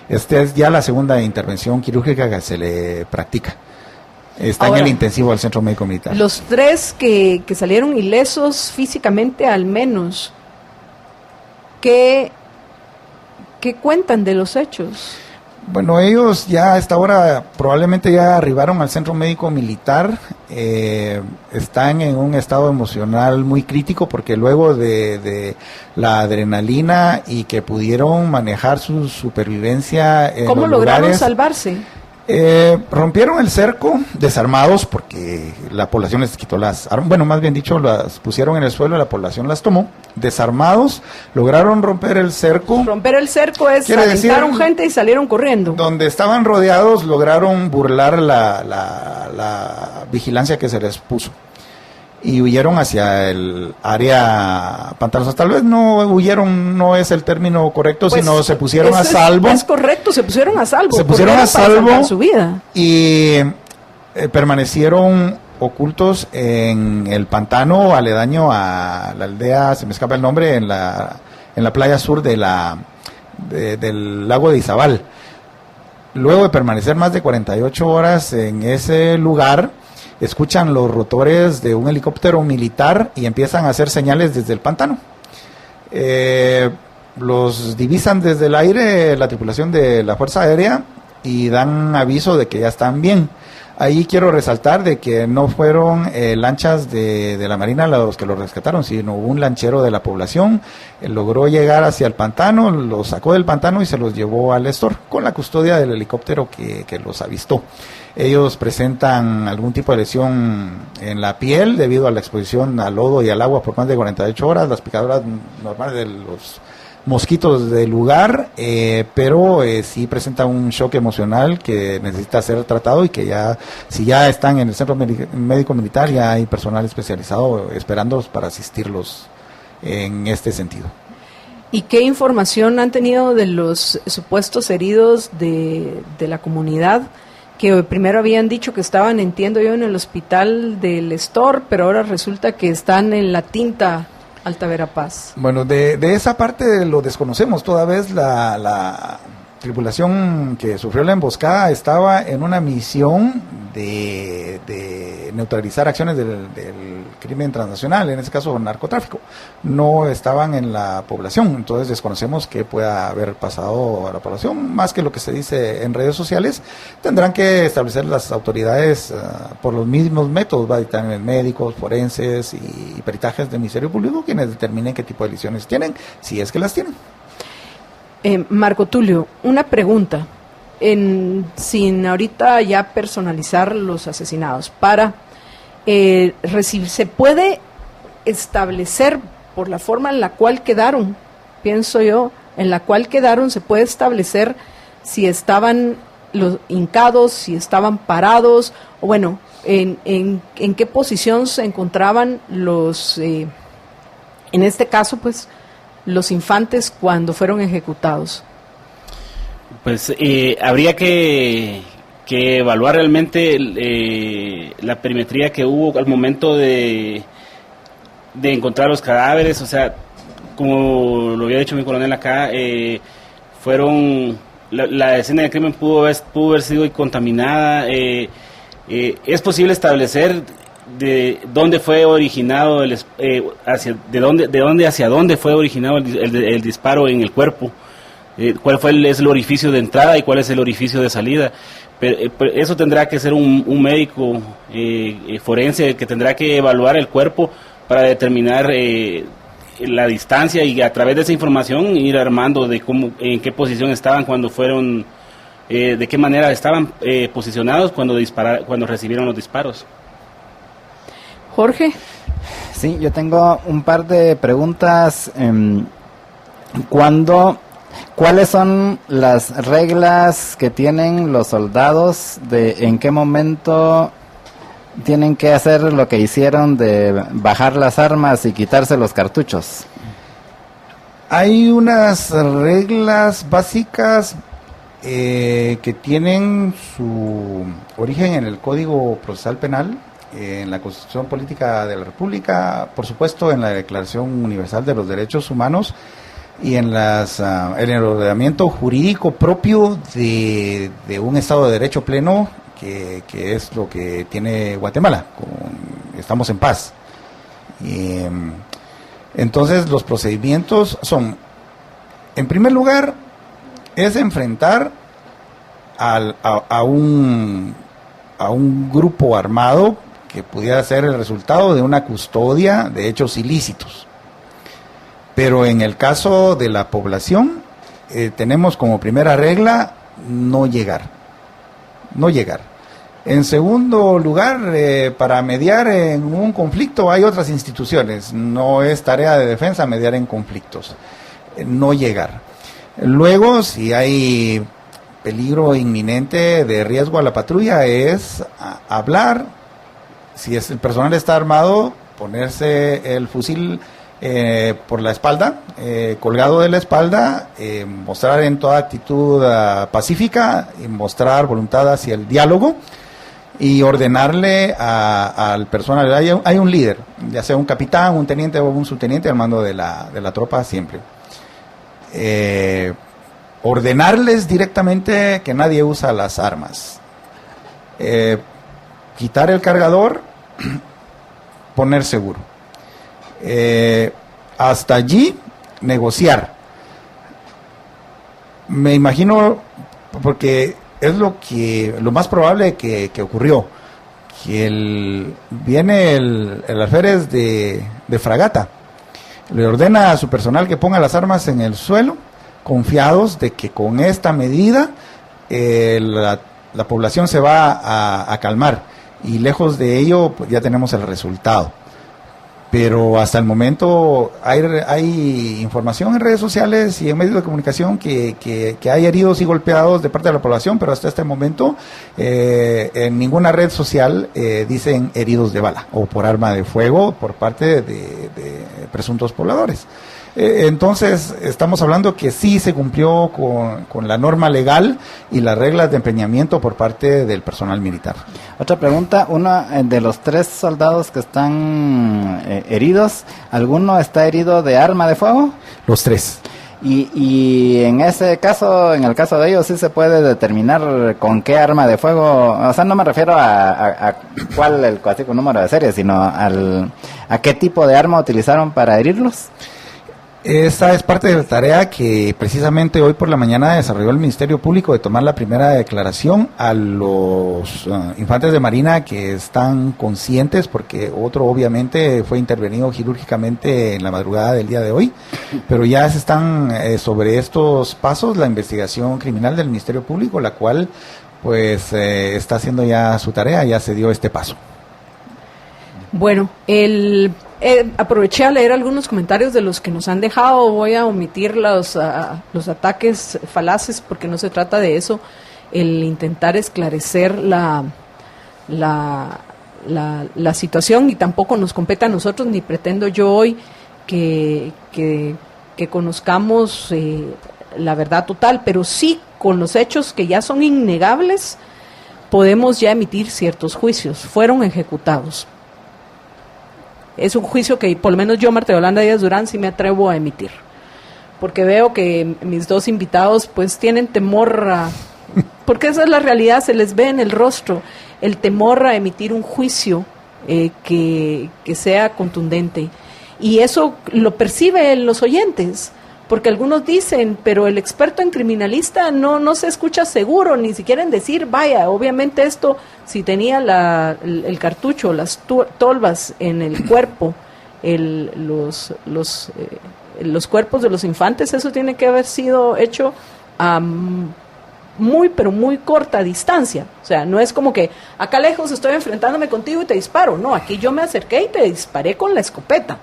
Esta es ya la segunda intervención quirúrgica que se le practica. Está ahora, en el intensivo del Centro Médico Militar. Los 3 que salieron ilesos físicamente al menos, ¿qué cuentan de los hechos? Bueno, ellos ya a esta hora probablemente ya arribaron al Centro Médico Militar, están en un estado emocional muy crítico porque luego de la adrenalina y que pudieron manejar su supervivencia en ¿Cómo lograron salvarse? Rompieron el cerco desarmados porque la población les quitó las armas, más bien dicho, las pusieron en el suelo y la población las tomó. Desarmados, lograron romper el cerco. Romper el cerco es aventaron gente y salieron corriendo. Donde estaban rodeados lograron burlar la vigilancia que se les puso y huyeron hacia el área pantanosa. Tal vez no huyeron, no es el término correcto, sino se pusieron a salvo. Es correcto, se pusieron a salvo. Se pusieron a salvo su vida. Y permanecieron ocultos en el pantano aledaño a la aldea, se me escapa el nombre, en la playa sur del lago de Izabal. Luego de permanecer más de 48 horas en ese lugar, escuchan los rotores de un helicóptero militar y empiezan a hacer señales desde el pantano. Los divisan desde el aire la tripulación de la Fuerza Aérea y dan aviso de que ya están bien. Ahí quiero resaltar de que no fueron lanchas de la Marina los que los rescataron, sino un lanchero de la población. Logró llegar hacia el pantano, los sacó del pantano y se los llevó al Estor con la custodia del helicóptero que los avistó. Ellos presentan algún tipo de lesión en la piel debido a la exposición al lodo y al agua por más de 48 horas, las picaduras normales de los mosquitos del lugar, pero sí presenta un shock emocional que necesita ser tratado y que si ya están en el Centro Médico Militar, ya hay personal especializado esperándolos para asistirlos en este sentido. ¿Y qué información han tenido de los supuestos heridos de la comunidad? Que primero habían dicho que estaban, entiendo yo, en el hospital del Estor, pero ahora resulta que están en la Tinta Alta Verapaz. Bueno, de esa parte lo desconocemos. Toda vez la tripulación que sufrió la emboscada estaba en una misión de neutralizar acciones del crimen transnacional, en este caso narcotráfico. No estaban en la población, entonces desconocemos qué pueda haber pasado a la población. Más que lo que se dice en redes sociales, tendrán que establecer las autoridades por los mismos métodos, va a dictar médicos, forenses y peritajes del Ministerio Público, quienes determinen qué tipo de lesiones tienen, si es que las tienen. Marco Tulio, una pregunta, sin ahorita ya personalizar los asesinados, ¿se puede establecer por la forma en la cual quedaron, pienso yo, se puede establecer si estaban los hincados, si estaban parados, o bueno, en qué posición se encontraban los, en este caso, pues, los infantes cuando fueron ejecutados? Pues habría que evaluar realmente la perimetría que hubo al momento de encontrar los cadáveres. O sea, como lo había dicho mi coronel acá, la escena de crimen pudo haber sido contaminada. Es posible establecer de dónde fue originado de dónde hacia dónde fue originado el disparo en el cuerpo, cuál es el orificio de entrada y cuál es el orificio de salida. Pero eso tendrá que ser un médico forense que tendrá que evaluar el cuerpo para determinar la distancia, y a través de esa información ir armando de en qué posición estaban cuando fueron, de qué manera estaban posicionados cuando recibieron los disparos. Jorge. Sí, yo tengo un par de preguntas. ¿Cuáles son las reglas que tienen los soldados de en qué momento tienen que hacer lo que hicieron de bajar las armas y quitarse los cartuchos? Hay unas reglas básicas que tienen su origen en el Código Procesal Penal, en la Constitución Política de la República, por supuesto en la Declaración Universal de los Derechos Humanos y en el ordenamiento jurídico propio de un Estado de Derecho pleno, que es lo que tiene Guatemala. Estamos en paz. Entonces los procedimientos son, en primer lugar, es enfrentar a un grupo armado que pudiera ser el resultado de una custodia de hechos ilícitos. Pero en el caso de la población, tenemos como primera regla no llegar. En segundo lugar, para mediar en un conflicto hay otras instituciones, no es tarea de defensa mediar en conflictos, no llegar. Luego, si hay peligro inminente de riesgo a la patrulla, es hablar. Si el personal está armado, ponerse el fusil por la espalda, colgado de la espalda, mostrar en toda actitud pacífica, y mostrar voluntad hacia el diálogo y ordenarle al personal. Hay un líder, ya sea un capitán, un teniente o un subteniente al mando de la tropa siempre. Ordenarles directamente que nadie usa las armas. Quitar el cargador, poner seguro. Hasta allí, negociar. Me imagino, porque es lo más probable que ocurrió, que viene el alférez de fragata, le ordena a su personal que ponga las armas en el suelo, confiados de que con esta medida la población se va a calmar. Y lejos de ello, pues ya tenemos el resultado. Pero hasta el momento hay información en redes sociales y en medios de comunicación que hay heridos y golpeados de parte de la población, pero hasta este momento en ninguna red social dicen heridos de bala o por arma de fuego por parte de presuntos pobladores. Entonces, estamos hablando que sí se cumplió con la norma legal y las reglas de empeñamiento por parte del personal militar. Otra pregunta, uno de los 3 soldados que están heridos, ¿alguno está herido de arma de fuego? Los 3. Y en ese caso, en el caso de ellos, sí se puede determinar con qué arma de fuego, o sea, no me refiero a cuál el código número de serie, sino a qué tipo de arma utilizaron para herirlos. Esa es parte de la tarea que precisamente hoy por la mañana desarrolló el Ministerio Público, de tomar la primera declaración a los infantes de Marina que están conscientes, porque otro obviamente fue intervenido quirúrgicamente en la madrugada del día de hoy, pero ya se están sobre estos pasos la investigación criminal del Ministerio Público, la cual pues está haciendo ya su tarea, ya se dio este paso. Bueno, aproveché a leer algunos comentarios de los que nos han dejado. Voy a omitir los ataques falaces porque no se trata de eso. El intentar esclarecer la situación, y tampoco nos compete a nosotros, ni pretendo yo hoy que conozcamos la verdad total, pero sí con los hechos que ya son innegables podemos ya emitir ciertos juicios. Fueron ejecutados. Es un juicio que por lo menos yo, Marta Yolanda Díaz Durán, sí me atrevo a emitir, porque veo que mis 2 invitados pues tienen temor porque esa es la realidad, se les ve en el rostro el temor a emitir un juicio que sea contundente, y eso lo perciben los oyentes, porque algunos dicen, pero el experto en criminalista no se escucha seguro, ni siquiera en decir, vaya, obviamente esto, si tenía el cartucho, las tolvas en el cuerpo, los cuerpos de los infantes, eso tiene que haber sido hecho a muy, pero muy corta distancia. O sea, no es como que acá lejos estoy enfrentándome contigo y te disparo. No, aquí yo me acerqué y te disparé con la escopeta,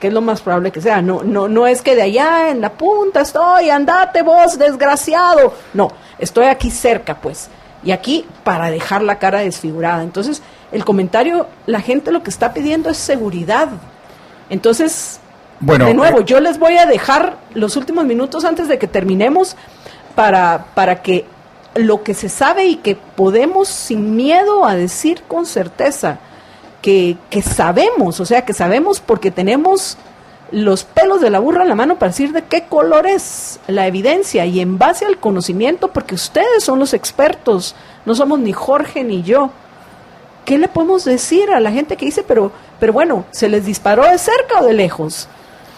que es lo más probable que sea. No es que de allá en la punta estoy, andate vos, desgraciado. No, estoy aquí cerca, pues, y aquí para dejar la cara desfigurada. Entonces, el comentario, la gente lo que está pidiendo es seguridad. Entonces, bueno, de nuevo, yo les voy a dejar los últimos minutos antes de que terminemos para que lo que se sabe y que podemos sin miedo a decir con certeza, que sabemos, o sea, que sabemos porque tenemos los pelos de la burra en la mano para decir de qué color es la evidencia, y en base al conocimiento, porque ustedes son los expertos, no somos ni Jorge ni yo. ¿Qué le podemos decir a la gente que dice, pero bueno, se les disparó de cerca o de lejos?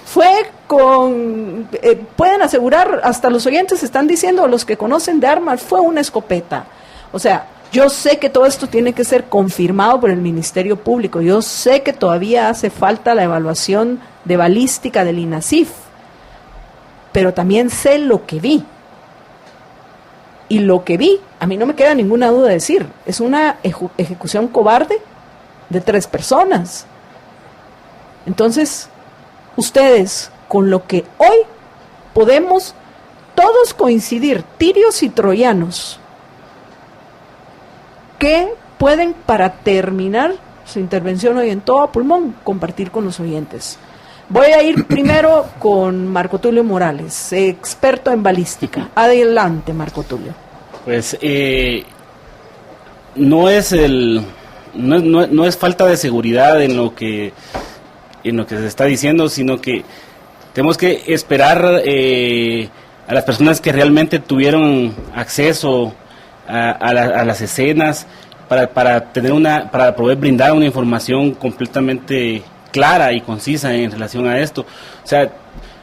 Fue con, pueden asegurar, hasta los oyentes están diciendo, los que conocen de armas, fue una escopeta. O sea, yo sé que todo esto tiene que ser confirmado por el Ministerio Público. Yo sé que todavía hace falta la evaluación de balística del INASIF, pero también sé lo que vi. Y lo que vi, a mí no me queda ninguna duda de decir, es una ejecución cobarde de 3 personas. Entonces, ustedes, con lo que hoy podemos todos coincidir, tirios y troyanos, ¿qué pueden, para terminar su intervención hoy en Todo a Pulmón, compartir con los oyentes? Voy a ir primero con Marco Tulio Morales, experto en balística. Adelante, Marco Tulio. Pues no es falta de seguridad en lo que se está diciendo, sino que tenemos que esperar a las personas que realmente tuvieron acceso a las escenas para poder brindar una información completamente clara y concisa en relación a esto. O sea,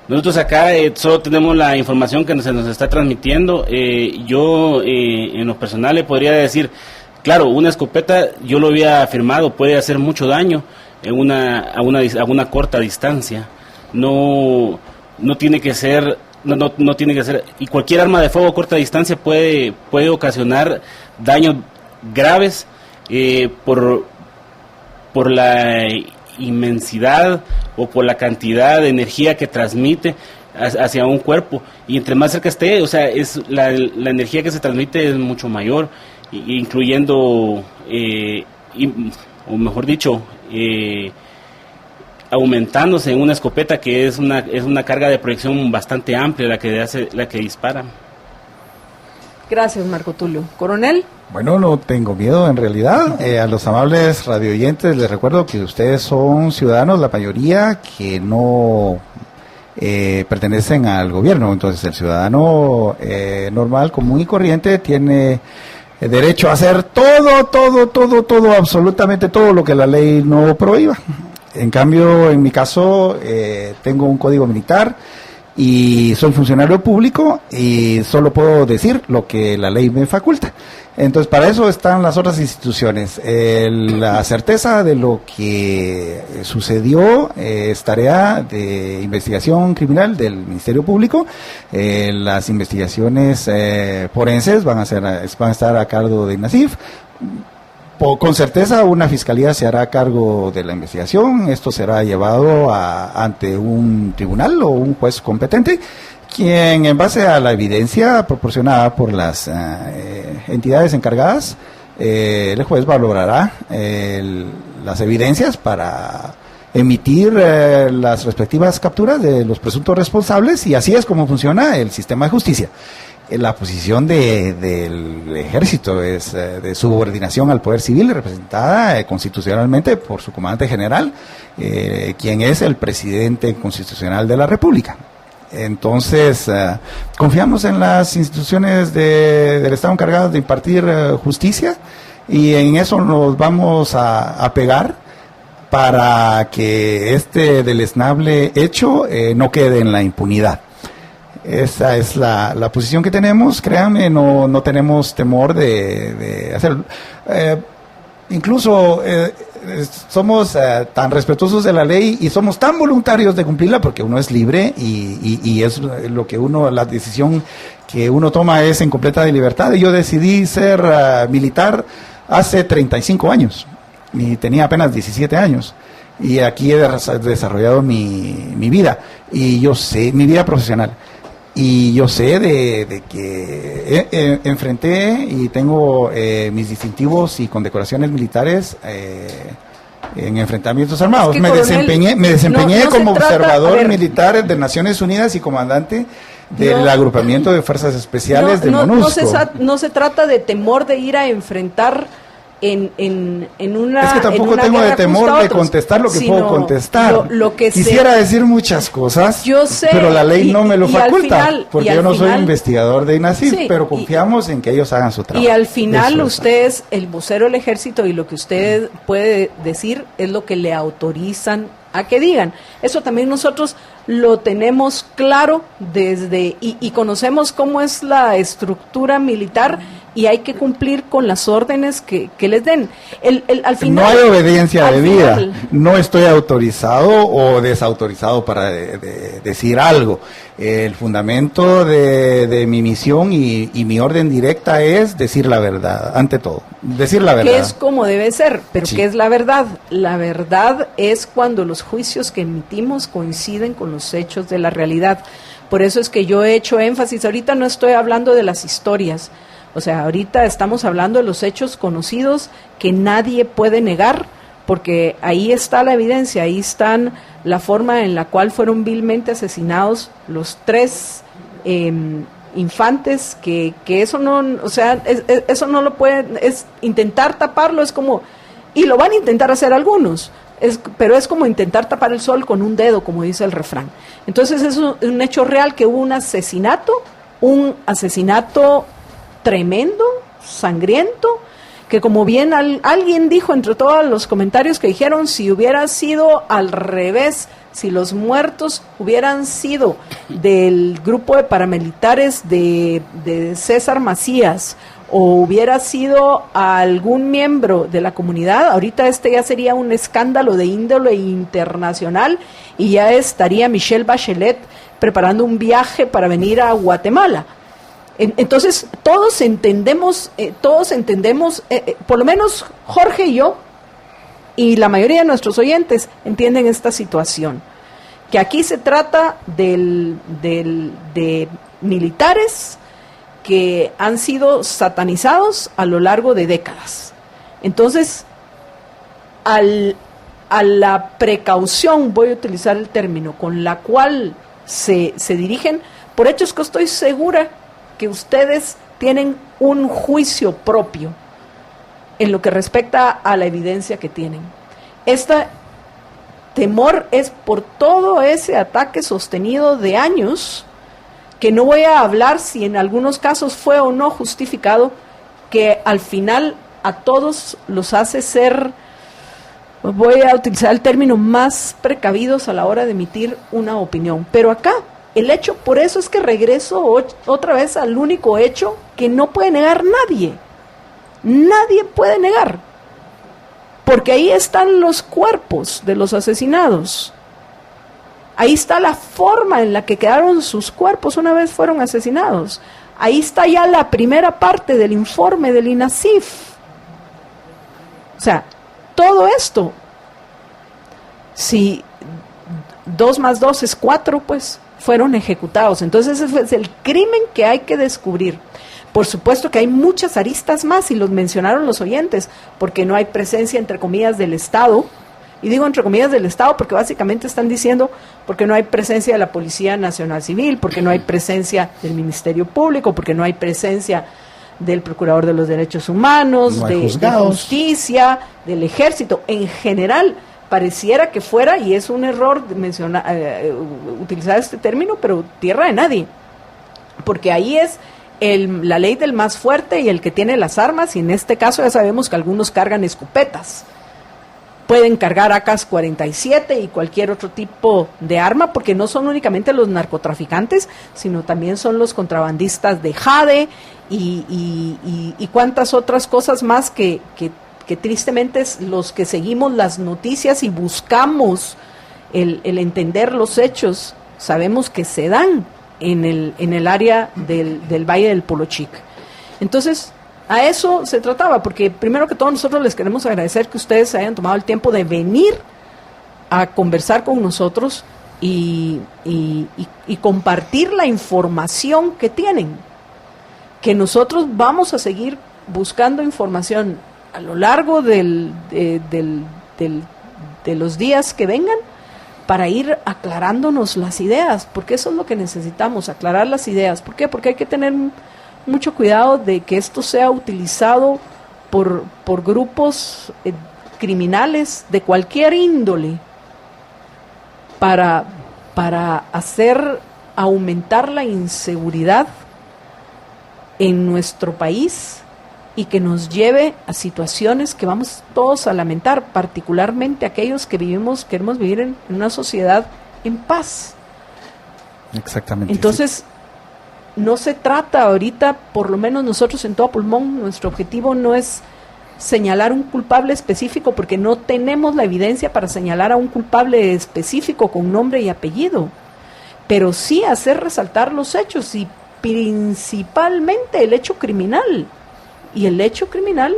nosotros acá solo tenemos la información que se nos está transmitiendo. Yo en lo personal le podría decir, claro, una escopeta, yo lo había afirmado, puede hacer mucho daño a una corta distancia. No tiene que ser, no tiene que ser, y cualquier arma de fuego a corta distancia puede ocasionar daños graves por la inmensidad o por la cantidad de energía que transmite hacia un cuerpo, y entre más cerca esté, o sea, es la energía que se transmite es mucho mayor, incluyendo o mejor dicho, aumentándose en una escopeta que es una carga de proyección bastante amplia la que dispara. Gracias, Marco Tulio. Coronel. Bueno, no tengo miedo en realidad. A los amables radioyentes les recuerdo que ustedes son ciudadanos, la mayoría, que no pertenecen al gobierno. Entonces el ciudadano normal, común y corriente tiene derecho a hacer todo, absolutamente todo lo que la ley no prohíba. En cambio, en mi caso, tengo un código militar y soy funcionario público y solo puedo decir lo que la ley me faculta. Entonces, para eso están las otras instituciones. La certeza de lo que sucedió es tarea de investigación criminal del Ministerio Público. Las investigaciones forenses van a estar a cargo de INASIF. Con certeza una fiscalía se hará cargo de la investigación. Esto será llevado ante un tribunal o un juez competente, quien en base a la evidencia proporcionada por las entidades encargadas, el juez valorará las evidencias para emitir las respectivas capturas de los presuntos responsables, y así es como funciona el sistema de justicia. La posición del ejército es de subordinación al poder civil, representada constitucionalmente por su comandante general, quien es el presidente constitucional de la República. Entonces, confiamos en las instituciones del Estado encargadas de impartir justicia, y en eso nos vamos a pegar para que este deleznable hecho no quede en la impunidad. Esa es la posición que tenemos. Créanme, no tenemos temor de hacerlo. Incluso somos tan respetuosos de la ley y somos tan voluntarios de cumplirla, porque uno es libre y es lo que la decisión que uno toma es en completa libertad. Yo decidí ser militar hace 35 años y tenía apenas 17 años. Y aquí he desarrollado mi vida, y yo sé, mi vida profesional. Y yo sé de que enfrenté y tengo mis distintivos y condecoraciones militares en enfrentamientos armados. Me desempeñé como observador militar de Naciones Unidas y comandante del agrupamiento de fuerzas especiales de MONUSCO. No se trata de temor de ir a enfrentar en una. Es que tampoco tengo de temor de contestar lo que puedo contestar. Quisiera decir muchas cosas, yo sé, pero la ley no me lo faculta, porque yo no soy investigador de INASIF, pero confiamos en que ellos hagan su trabajo. Y al final usted es el vocero del ejército, y lo que usted puede decir es lo que le autorizan a que digan. Eso también nosotros lo tenemos claro y conocemos cómo es la estructura militar, y hay que cumplir con las órdenes que les den. Al final, no hay obediencia debida. No estoy autorizado o desautorizado para decir algo. El fundamento de mi misión y mi orden directa es decir la verdad, ante todo. Decir la verdad. Que es como debe ser, pero sí. ¿Qué es la verdad? La verdad es cuando los juicios que emitimos coinciden con los hechos de la realidad. Por eso es que yo he hecho énfasis. Ahorita no estoy hablando de las historias. O sea, ahorita estamos hablando de los hechos conocidos que nadie puede negar, porque ahí está la evidencia, ahí están la forma en la cual fueron vilmente asesinados los 3 infantes, que eso no, o sea, eso no lo pueden, es intentar taparlo, es como, y lo van a intentar hacer algunos, pero es como intentar tapar el sol con un dedo, como dice el refrán. Entonces es un hecho real que hubo un asesinato tremendo, sangriento, que como bien alguien dijo entre todos los comentarios que dijeron, si hubiera sido al revés, si los muertos hubieran sido del grupo de paramilitares de César Macías, o hubiera sido a algún miembro de la comunidad, ahorita ya sería un escándalo de índole internacional, y ya estaría Michelle Bachelet preparando un viaje para venir a Guatemala. Entonces, todos entendemos, por lo menos Jorge y yo, y la mayoría de nuestros oyentes entienden esta situación, que aquí se trata de militares que han sido satanizados a lo largo de décadas. Entonces, al a la precaución, voy a utilizar el término, con la cual se dirigen, por hechos que estoy segura que ustedes tienen un juicio propio en lo que respecta a la evidencia que tienen. Este temor es por todo ese ataque sostenido de años, que no voy a hablar si en algunos casos fue o no justificado, que al final a todos los hace ser, voy a utilizar el término, más precavidos a la hora de emitir una opinión. Pero acá, el hecho, por eso es que regreso otra vez al único hecho que no puede negar nadie. Nadie puede negar. Porque ahí están los cuerpos de los asesinados. Ahí está la forma en la que quedaron sus cuerpos una vez fueron asesinados. Ahí está ya la primera parte del informe del INASIF. O sea, todo esto, si 2 más 2 es 4, pues fueron ejecutados. Entonces ese es el crimen que hay que descubrir. Por supuesto que hay muchas aristas más, y los mencionaron los oyentes, porque no hay presencia, entre comillas, del Estado. Y digo entre comillas del Estado porque básicamente están diciendo porque no hay presencia de la Policía Nacional Civil, porque no hay presencia del Ministerio Público, porque no hay presencia del Procurador de los Derechos Humanos, no de Justicia, del Ejército. En general, pareciera que fuera, y es un error utilizar este término, pero tierra de nadie. Porque ahí es la ley del más fuerte y el que tiene las armas, y en este caso ya sabemos que algunos cargan escopetas. Pueden cargar AK-47 y cualquier otro tipo de arma, porque no son únicamente los narcotraficantes, sino también son los contrabandistas de jade y cuantas otras cosas más que tristemente es los que seguimos las noticias y buscamos el entender los hechos, sabemos que se dan en el área del Valle del Polo Chic. Entonces, a eso se trataba, porque primero que todo nosotros les queremos agradecer que ustedes se hayan tomado el tiempo de venir a conversar con nosotros y compartir la información que tienen, que nosotros vamos a seguir buscando información a lo largo de los días que vengan, para ir aclarándonos las ideas, porque eso es lo que necesitamos, aclarar las ideas. ¿Por qué? Porque hay que tener mucho cuidado de que esto sea utilizado por grupos criminales de cualquier índole para hacer aumentar la inseguridad en nuestro país y que nos lleve a situaciones que vamos todos a lamentar, particularmente aquellos que queremos vivir en una sociedad en paz. Exactamente. Entonces, no se trata ahorita, por lo menos nosotros en Todo Pulmón, nuestro objetivo no es señalar un culpable específico, porque no tenemos la evidencia para señalar a un culpable específico con nombre y apellido, pero sí hacer resaltar los hechos y principalmente el hecho criminal. Y el hecho criminal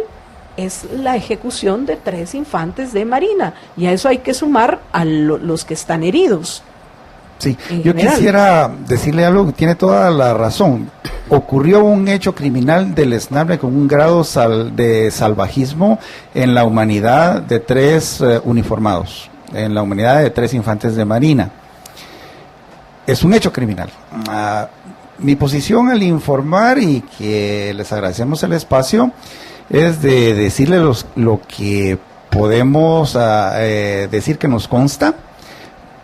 es la ejecución de 3 infantes de Marina, y a eso hay que sumar a los que están heridos. Sí, yo quisiera decirle algo que tiene toda la razón. Ocurrió un hecho criminal deleznable con un grado de salvajismo en la humanidad de 3 uniformados, en la humanidad de 3 infantes de Marina. Es un hecho criminal. Mi posición al informar, y que les agradecemos el espacio, es de decirle lo que podemos decir que nos consta,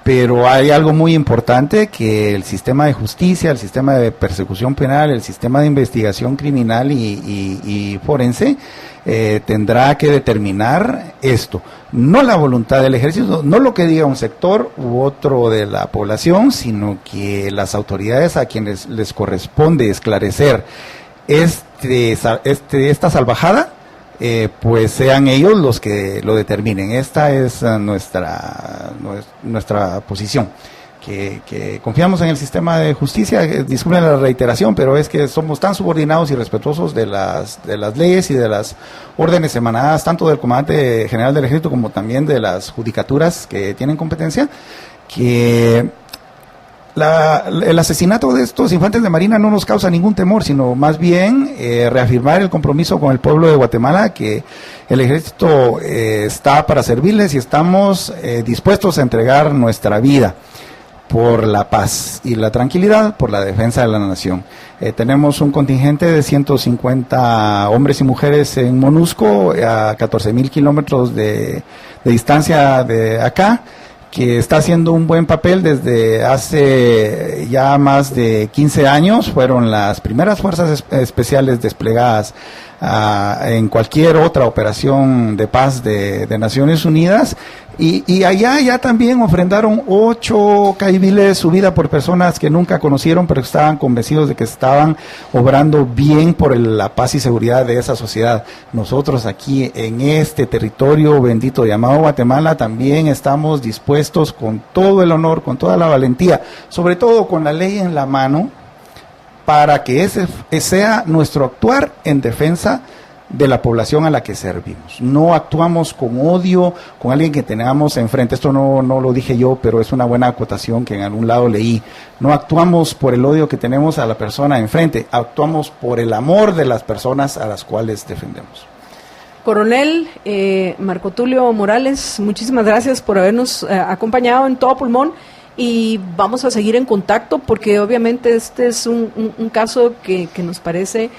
pero hay algo muy importante, que el sistema de justicia, el sistema de persecución penal, el sistema de investigación criminal y forense tendrá que determinar esto. No la voluntad del ejército, no lo que diga un sector u otro de la población, sino que las autoridades a quienes les corresponde esclarecer esta salvajada, pues sean ellos los que lo determinen. Esta es nuestra posición, que confiamos en el sistema de justicia. Disculpen la reiteración, pero es que somos tan subordinados y respetuosos de las leyes y de las órdenes emanadas tanto del Comandante General del Ejército como también de las judicaturas que tienen competencia, que El asesinato de estos infantes de Marina no nos causa ningún temor, sino más bien reafirmar el compromiso con el pueblo de Guatemala, que el ejército está para servirles y estamos dispuestos a entregar nuestra vida por la paz y la tranquilidad, por la defensa de la nación. Tenemos un contingente de 150 hombres y mujeres en MONUSCO, a 14,000 kilómetros de distancia de acá, que está haciendo un buen papel desde hace ya más de 15 años. Fueron las primeras fuerzas especiales desplegadas en cualquier otra operación de paz de Naciones Unidas, y allá ya también ofrendaron 8 caibiles, su vida por personas que nunca conocieron, pero estaban convencidos de que estaban obrando bien por la paz y seguridad de esa sociedad. Nosotros aquí en este territorio bendito llamado Guatemala también estamos dispuestos con todo el honor, con toda la valentía, sobre todo con la ley en la mano, para que ese sea nuestro actuar en defensa de la población a la que servimos. No actuamos con odio, con alguien que tengamos enfrente. Esto no lo dije yo, pero es una buena acotación que en algún lado leí. No actuamos por el odio que tenemos a la persona enfrente, actuamos por el amor de las personas a las cuales defendemos. Coronel Marco Tulio Morales, muchísimas gracias por habernos acompañado en Todo Pulmón. Y vamos a seguir en contacto, porque obviamente este es un caso que nos parece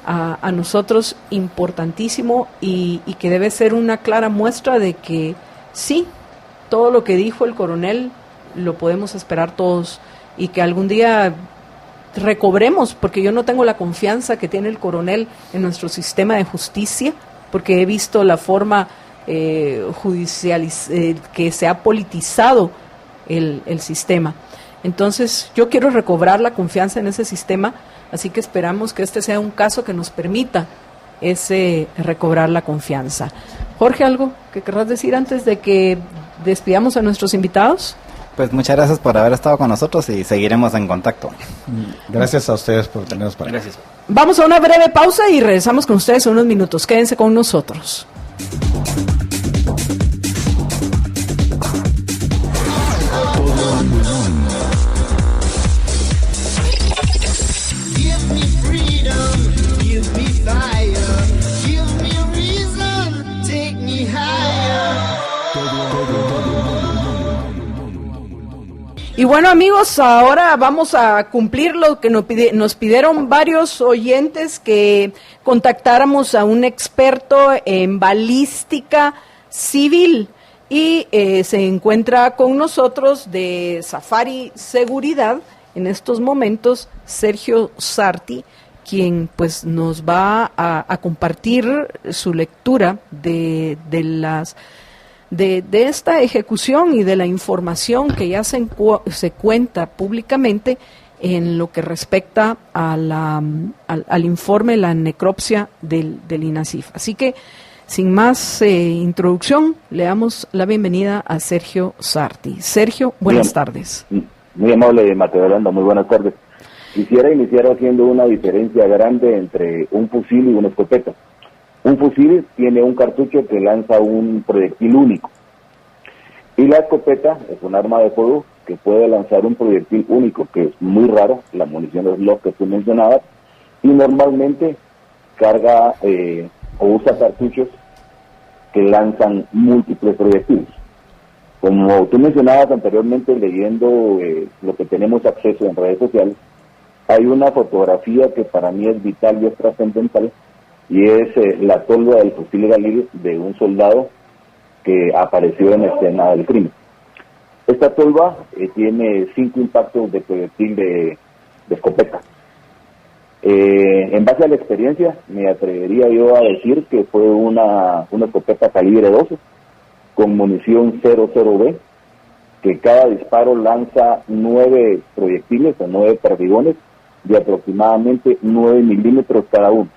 a nosotros importantísimo y que debe ser una clara muestra de que sí, todo lo que dijo el coronel lo podemos esperar todos, y que algún día recobremos, porque yo no tengo la confianza que tiene el coronel en nuestro sistema de justicia, porque he visto la forma judicial que se ha politizado el sistema. Entonces yo quiero recobrar la confianza en ese sistema, así que esperamos que este sea un caso que nos permita recobrar la confianza. Jorge, ¿algo que querrás decir antes de que despidamos a nuestros invitados? Pues muchas gracias por haber estado con nosotros y seguiremos en contacto. Gracias a ustedes por tenernos para acá. Gracias. Vamos a una breve pausa y regresamos con ustedes en unos minutos. Quédense con nosotros. Y bueno, amigos, ahora vamos a cumplir lo que nos pidieron varios oyentes, que contactáramos a un experto en balística civil, y se encuentra con nosotros de Safari Seguridad en estos momentos Sergio Sarti, quien pues nos va a compartir su lectura de esta ejecución y de la información que ya se cuenta públicamente en lo que respecta al informe, la necropsia del INASIF. Así que, sin más introducción, le damos la bienvenida a Sergio Sarti. Sergio, buenas tardes. Muy amable, Mateo Yolanda, muy buenas tardes. Quisiera iniciar haciendo una diferencia grande entre un fusil y una escopeta. Un fusil tiene un cartucho que lanza un proyectil único, y la escopeta es un arma de fuego que puede lanzar un proyectil único, que es muy raro. La munición es lo que tú mencionabas, y normalmente carga o usa cartuchos que lanzan múltiples proyectiles. Como tú mencionabas anteriormente, leyendo lo que tenemos acceso en redes sociales, hay una fotografía que para mí es vital y es trascendental, y es la tolva del fusil Galil de un soldado que apareció en la escena del crimen. Esta tolva tiene 5 impactos de proyectil de escopeta. En base a la experiencia, me atrevería yo a decir que fue una escopeta calibre 12 con munición 00B, que cada disparo lanza 9 proyectiles o 9 perdigones de aproximadamente 9 milímetros cada uno.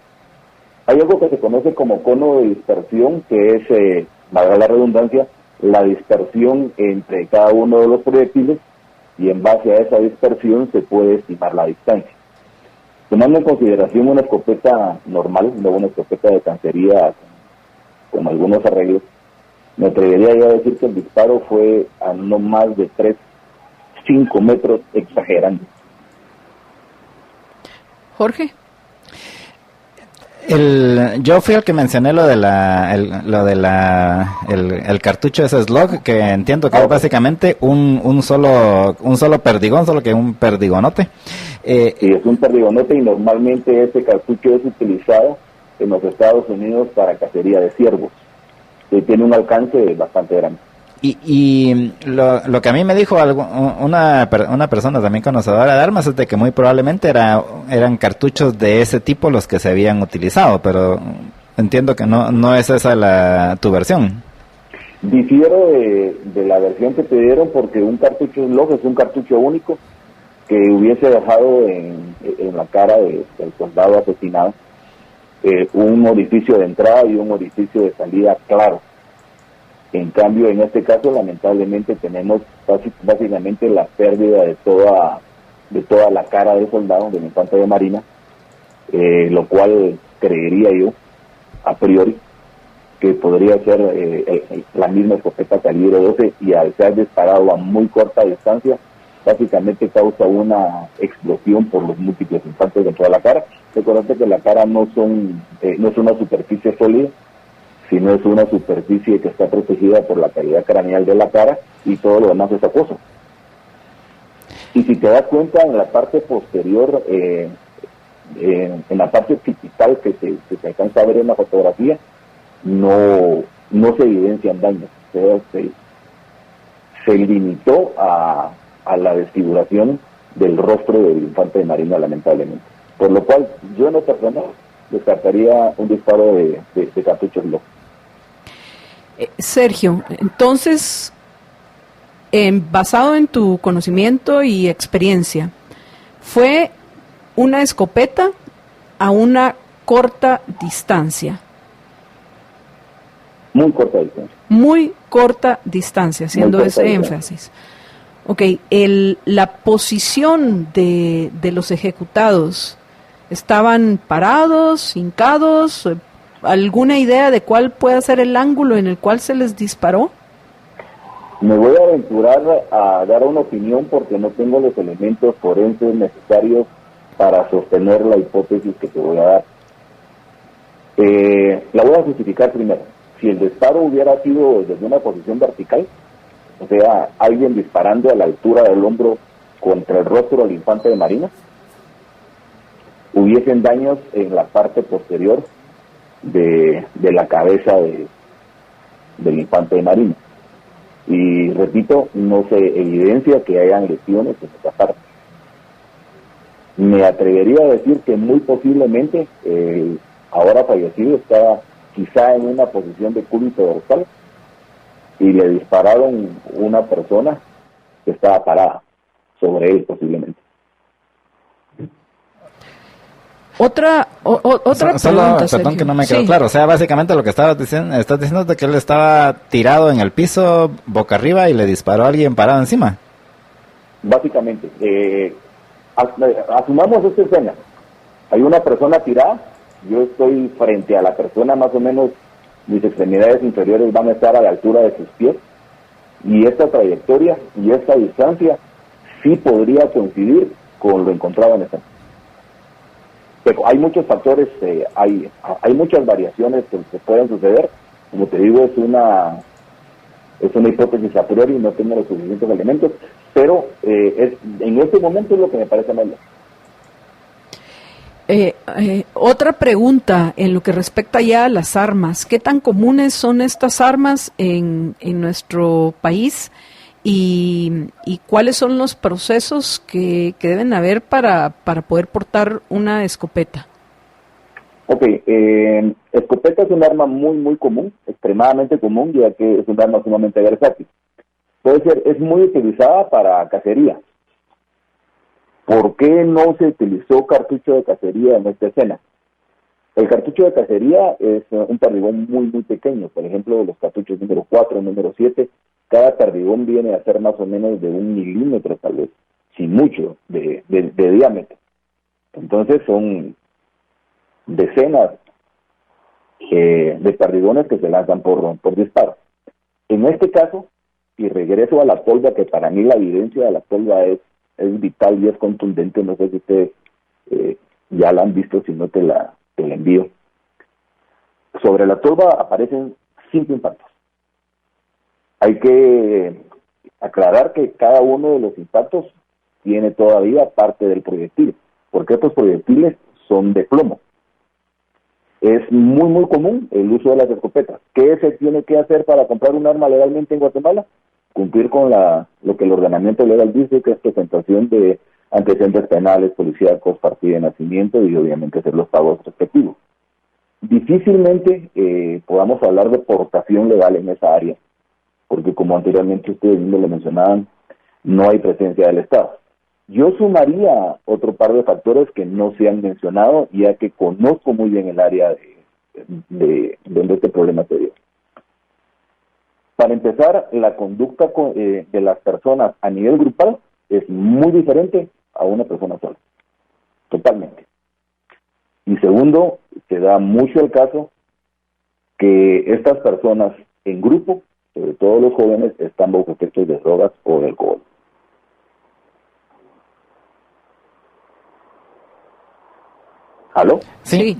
Hay algo que se conoce como cono de dispersión, que es, valga la redundancia, la dispersión entre cada uno de los proyectiles, y en base a esa dispersión se puede estimar la distancia. Tomando en consideración una escopeta normal, no una escopeta de cacería con algunos arreglos, me atrevería yo a decir que el disparo fue a no más de 3 5 metros exagerando. Jorge. Yo fui el que mencioné lo de el cartucho ese slug, que entiendo que es básicamente un solo perdigón, solo que un perdigonote. Sí, es un perdigonote, y normalmente ese cartucho es utilizado en los Estados Unidos para cacería de ciervos, que tiene un alcance bastante grande. Y lo que a mí me dijo una persona también conocedora de armas es de que muy probablemente eran cartuchos de ese tipo los que se habían utilizado, pero entiendo que no es esa tu versión. Difiero de la versión que te dieron, porque un cartucho slug es un cartucho único que hubiese dejado en la cara del soldado asesinado un orificio de entrada y un orificio de salida claro. En cambio, en este caso, lamentablemente, tenemos básicamente la pérdida de toda la cara del soldado, del infante de marina, lo cual creería yo, a priori, que podría ser la misma escopeta calibre 12, y al ser disparado a muy corta distancia, básicamente causa una explosión por los múltiples impactos dentro de la cara. Recordate que la cara no es una superficie sólida, sino es una superficie que está protegida por la cavidad craneal de la cara, y todo lo demás es acuoso. Y si te das cuenta, en la parte posterior, en la parte occipital que se alcanza a ver en la fotografía, no se evidencian daños. Se limitó a la desfiguración del rostro del infante de marina, lamentablemente. Por lo cual, yo en lo personal descartaría un disparo de cartuchos locos. Sergio, entonces, basado en tu conocimiento y experiencia, ¿fue una escopeta a una corta distancia? Muy corta distancia. Muy corta distancia, haciendo ese énfasis. Ok, la posición de los ejecutados, ¿estaban parados, hincados? ¿Alguna idea de cuál puede ser el ángulo en el cual se les disparó? Me voy a aventurar a dar una opinión, porque no tengo los elementos forenses necesarios para sostener la hipótesis que te voy a dar. La voy a justificar primero. Si el disparo hubiera sido desde una posición vertical, o sea, alguien disparando a la altura del hombro contra el rostro del infante de marina, hubiesen daños en la parte posterior de la cabeza del infante de marina. Y repito, no se evidencia que hayan lesiones en esta parte. Me atrevería a decir que muy posiblemente ahora fallecido estaba quizá en una posición de cúbito dorsal, y le dispararon una persona que estaba parada sobre él, posiblemente. Otra pregunta, perdón, que no me quedó claro. O sea, básicamente lo que estás diciendo es que él estaba tirado en el piso, boca arriba, y le disparó a alguien parado encima. Básicamente, asumamos esta escena. Hay una persona tirada, yo estoy frente a la persona, más o menos mis extremidades inferiores van a estar a la altura de sus pies, y esta trayectoria y esta distancia sí podría coincidir con lo encontrado en esta. Pero hay muchos factores, hay muchas variaciones que pueden suceder. Como te digo, es una hipótesis a priori, no tengo los suficientes elementos, pero en este momento es lo que me parece más lógico. Otra pregunta en lo que respecta ya a las armas. ¿Qué tan comunes son estas armas en nuestro país? ¿Y cuáles son los procesos que deben haber para poder portar una escopeta? Ok, escopeta es un arma muy, muy común, extremadamente común, ya que es un arma sumamente versátil. Es muy utilizada para cacería. ¿Por qué no se utilizó cartucho de cacería en esta escena? El cartucho de cacería es un perdigón muy, muy pequeño. Por ejemplo, los cartuchos número 4, número 7, cada perdigón viene a ser más o menos de 1 milímetro, tal vez, sin mucho, de diámetro. Entonces son decenas de perdigones que se lanzan por disparo. En este caso, y regreso a la tolva, que para mí la evidencia de la tolva es vital y es contundente. No sé si ustedes ya la han visto, si no te la envío. Sobre la tolva aparecen 5 impactos. Hay que aclarar que cada uno de los impactos tiene todavía parte del proyectil, porque estos proyectiles son de plomo. Es muy, muy común el uso de las escopetas. ¿Qué se tiene que hacer para comprar un arma legalmente en Guatemala? Cumplir con lo que el ordenamiento legal dice, que es presentación de antecedentes penales, policíacos, partida de nacimiento y obviamente hacer los pagos respectivos. Difícilmente podamos hablar de portación legal en esa área, porque como anteriormente ustedes mismos lo mencionaban, no hay presencia del Estado. Yo sumaría otro par de factores que no se han mencionado, ya que conozco muy bien el área de donde este problema se dio. Para empezar, la conducta de las personas a nivel grupal es muy diferente a una persona sola, totalmente. Y segundo, se da mucho el caso que estas personas en grupo, sobre todo los jóvenes, están bajo efectos de drogas o de alcohol. ¿Aló? Sí.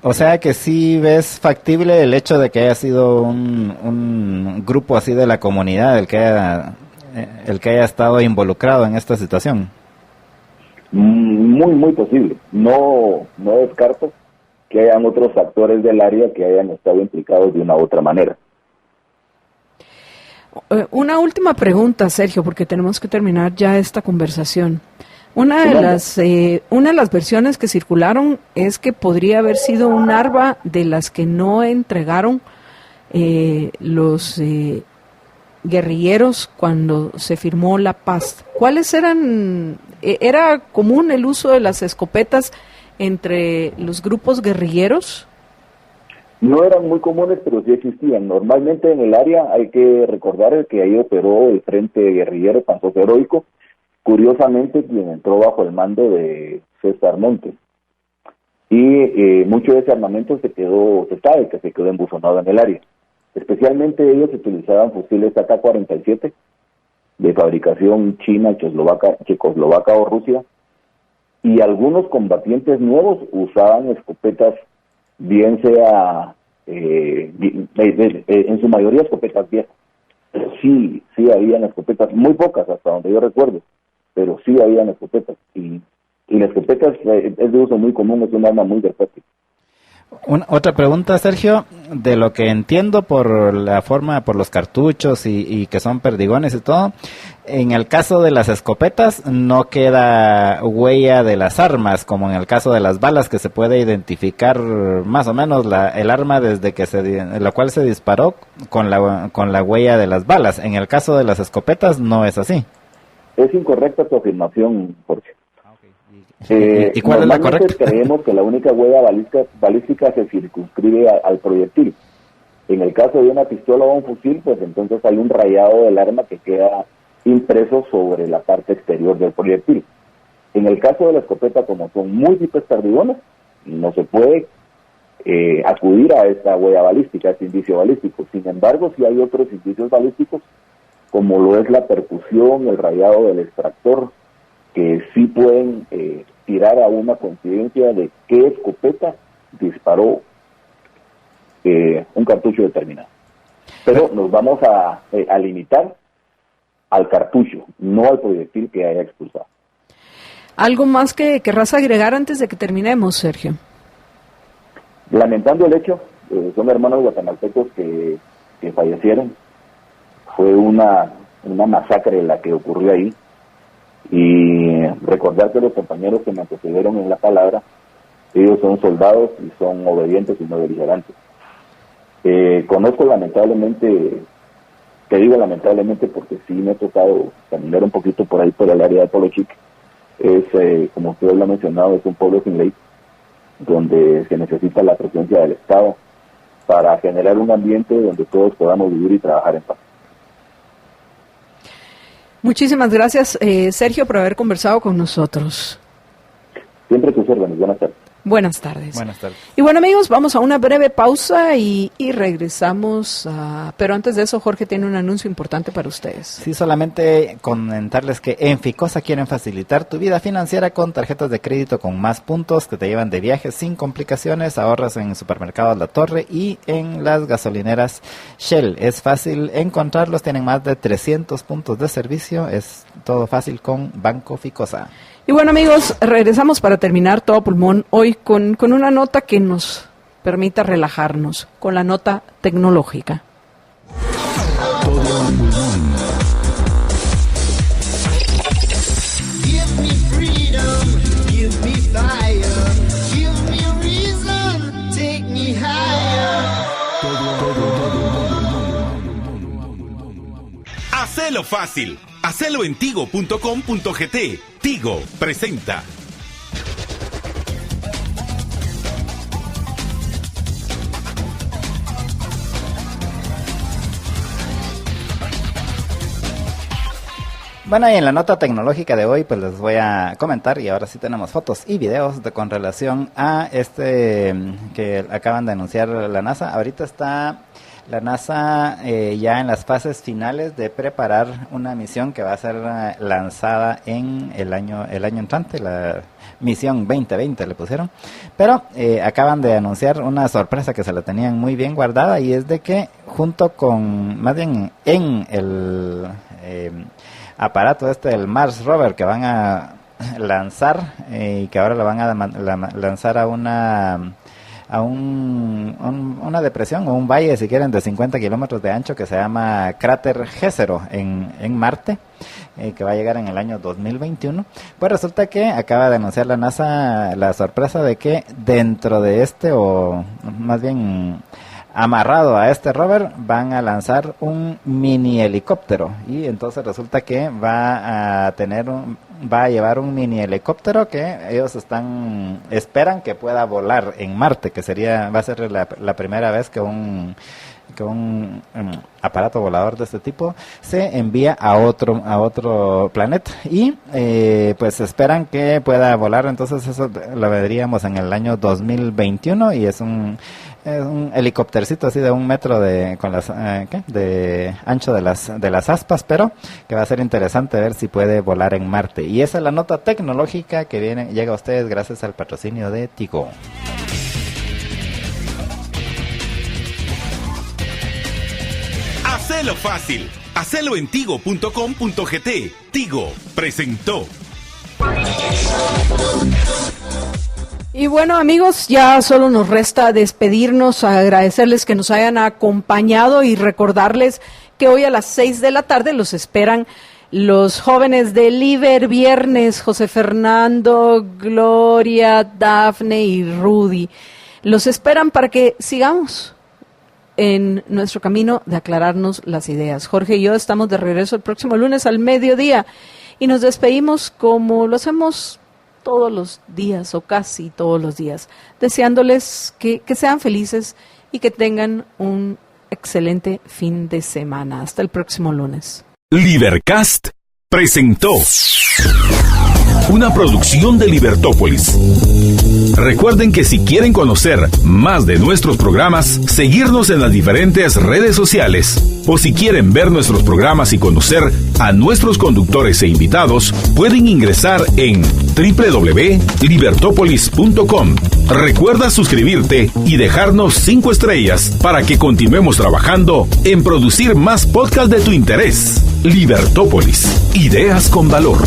O sea que sí ves factible el hecho de que haya sido un grupo así de la comunidad el que haya estado involucrado en esta situación. Muy, muy posible. No descarto que hayan otros actores del área que hayan estado implicados de una u otra manera. Una última pregunta, Sergio, porque tenemos que terminar ya esta conversación. Una de las versiones que circularon es que podría haber sido un arma de las que no entregaron los guerrilleros cuando se firmó la paz. ¿Cuáles eran? ¿Era común el uso de las escopetas entre los grupos guerrilleros? No eran muy comunes, pero sí existían. Normalmente en el área hay que recordar que ahí operó el Frente Guerrillero Panzoso Heroico, curiosamente quien entró bajo el mando de César Montes. Y mucho de ese armamento se sabe que se quedó embuzonado en el área. Especialmente ellos utilizaban fusiles AK-47 de fabricación china, checoslovaca o Rusia, y algunos combatientes nuevos usaban escopetas, bien sea en su mayoría escopetas viejas, pero sí habían escopetas, muy pocas hasta donde yo recuerdo, pero sí habían escopetas, y la escopeta es de uso muy común, es un arma muy versátil. Otra pregunta, Sergio, de lo que entiendo por la forma, por los cartuchos y que son perdigones y todo, en el caso de las escopetas no queda huella de las armas, como en el caso de las balas, que se puede identificar más o menos el arma desde la cual se disparó con la huella de las balas. En el caso de las escopetas no es así. Es incorrecta tu afirmación, Jorge. ¿Y cuál es la correcta? Creemos que la única huella balística se circunscribe al proyectil. En el caso de una pistola o un fusil, pues entonces hay un rayado del arma que queda impreso sobre la parte exterior del proyectil. En el caso de la escopeta, como son múltiples perdigones, no se puede acudir a esta huella balística, a este indicio balístico. Sin embargo, sí hay otros indicios balísticos, como lo es la percusión, el rayado del extractor, que sí pueden tirar a una coincidencia de qué escopeta disparó un cartucho determinado. Pero nos vamos a limitar al cartucho, no al proyectil que haya expulsado. ¿Algo más que querrás agregar antes de que terminemos, Sergio? Lamentando el hecho, son hermanos guatemaltecos que fallecieron. Fue una masacre la que ocurrió ahí. Y recordar que los compañeros que me antecedieron en la palabra, ellos son soldados y son obedientes y no beligerantes. Conozco lamentablemente, te digo lamentablemente porque sí me ha tocado caminar un poquito por ahí por el área de Polochic. Es, como usted lo ha mencionado, es un pueblo sin ley, donde se necesita la presencia del Estado para generar un ambiente donde todos podamos vivir y trabajar en paz. Muchísimas gracias, Sergio, por haber conversado con nosotros. Siempre tus órdenes. Buenas tardes. Buenas tardes. Buenas tardes. Y bueno, amigos, vamos a una breve pausa y regresamos. Pero antes de eso, Jorge tiene un anuncio importante para ustedes. Sí, solamente comentarles que en Ficosa quieren facilitar tu vida financiera con tarjetas de crédito con más puntos que te llevan de viajes sin complicaciones. Ahorras en supermercados La Torre y en las gasolineras Shell. Es fácil encontrarlos, tienen más de 300 puntos de servicio. Es todo fácil con Banco Ficosa. Y bueno, amigos, regresamos para terminar todo pulmón hoy con una nota que nos permita relajarnos, con la nota tecnológica. Todo a pulmón. Give me freedom, give me fire, give me reason, take me higher. Hacelo fácil. Hacelo en tigo.com.gt. Tigo presenta. Bueno, y en la nota tecnológica de hoy, pues les voy a comentar, y ahora sí tenemos fotos y videos con relación a que acaban de anunciar la NASA. Ahorita está la NASA ya en las fases finales de preparar una misión que va a ser lanzada en el año entrante, la misión 2020 le pusieron, pero acaban de anunciar una sorpresa que se la tenían muy bien guardada, y es de que junto con, más bien en el aparato el Mars Rover que van a lanzar y que ahora lo van a lanzar a una depresión o un valle, si quieren, de 50 kilómetros de ancho que se llama Cráter Jezero en Marte, que va a llegar en el año 2021. Pues resulta que acaba de anunciar la NASA la sorpresa de que dentro de o más bien amarrado a este rover van a lanzar un mini helicóptero, y entonces resulta que va a llevar un mini helicóptero que ellos esperan que pueda volar en Marte, que va a ser la primera vez que un aparato volador de este tipo se envía a otro planeta, y pues esperan que pueda volar. Entonces eso lo veríamos en el año 2021, y es un helicóptercito así de 1 metro de ancho de las aspas, pero que va a ser interesante ver si puede volar en Marte. Y esa es la nota tecnológica que llega a ustedes gracias al patrocinio de Tigo. Hacelo fácil. Hacelo en tigo.com.gt. Tigo presentó. Y bueno, amigos, ya solo nos resta despedirnos, agradecerles que nos hayan acompañado y recordarles que hoy a las 6 de la tarde los esperan los jóvenes de Liber Viernes, José Fernando, Gloria, Dafne y Rudy. Los esperan para que sigamos en nuestro camino de aclararnos las ideas. Jorge y yo estamos de regreso el próximo lunes al mediodía y nos despedimos como lo hacemos todos los días o casi todos los días, deseándoles que sean felices y que tengan un excelente fin de semana. Hasta el próximo lunes. Libercast presentó una producción de Libertópolis. Recuerden que si quieren conocer más de nuestros programas, seguirnos en las diferentes redes sociales, o si quieren ver nuestros programas y conocer a nuestros conductores e invitados, pueden ingresar en www.libertopolis.com. Recuerda suscribirte y dejarnos 5 estrellas para que continuemos trabajando en producir más podcasts de tu interés. Libertópolis, ideas con valor.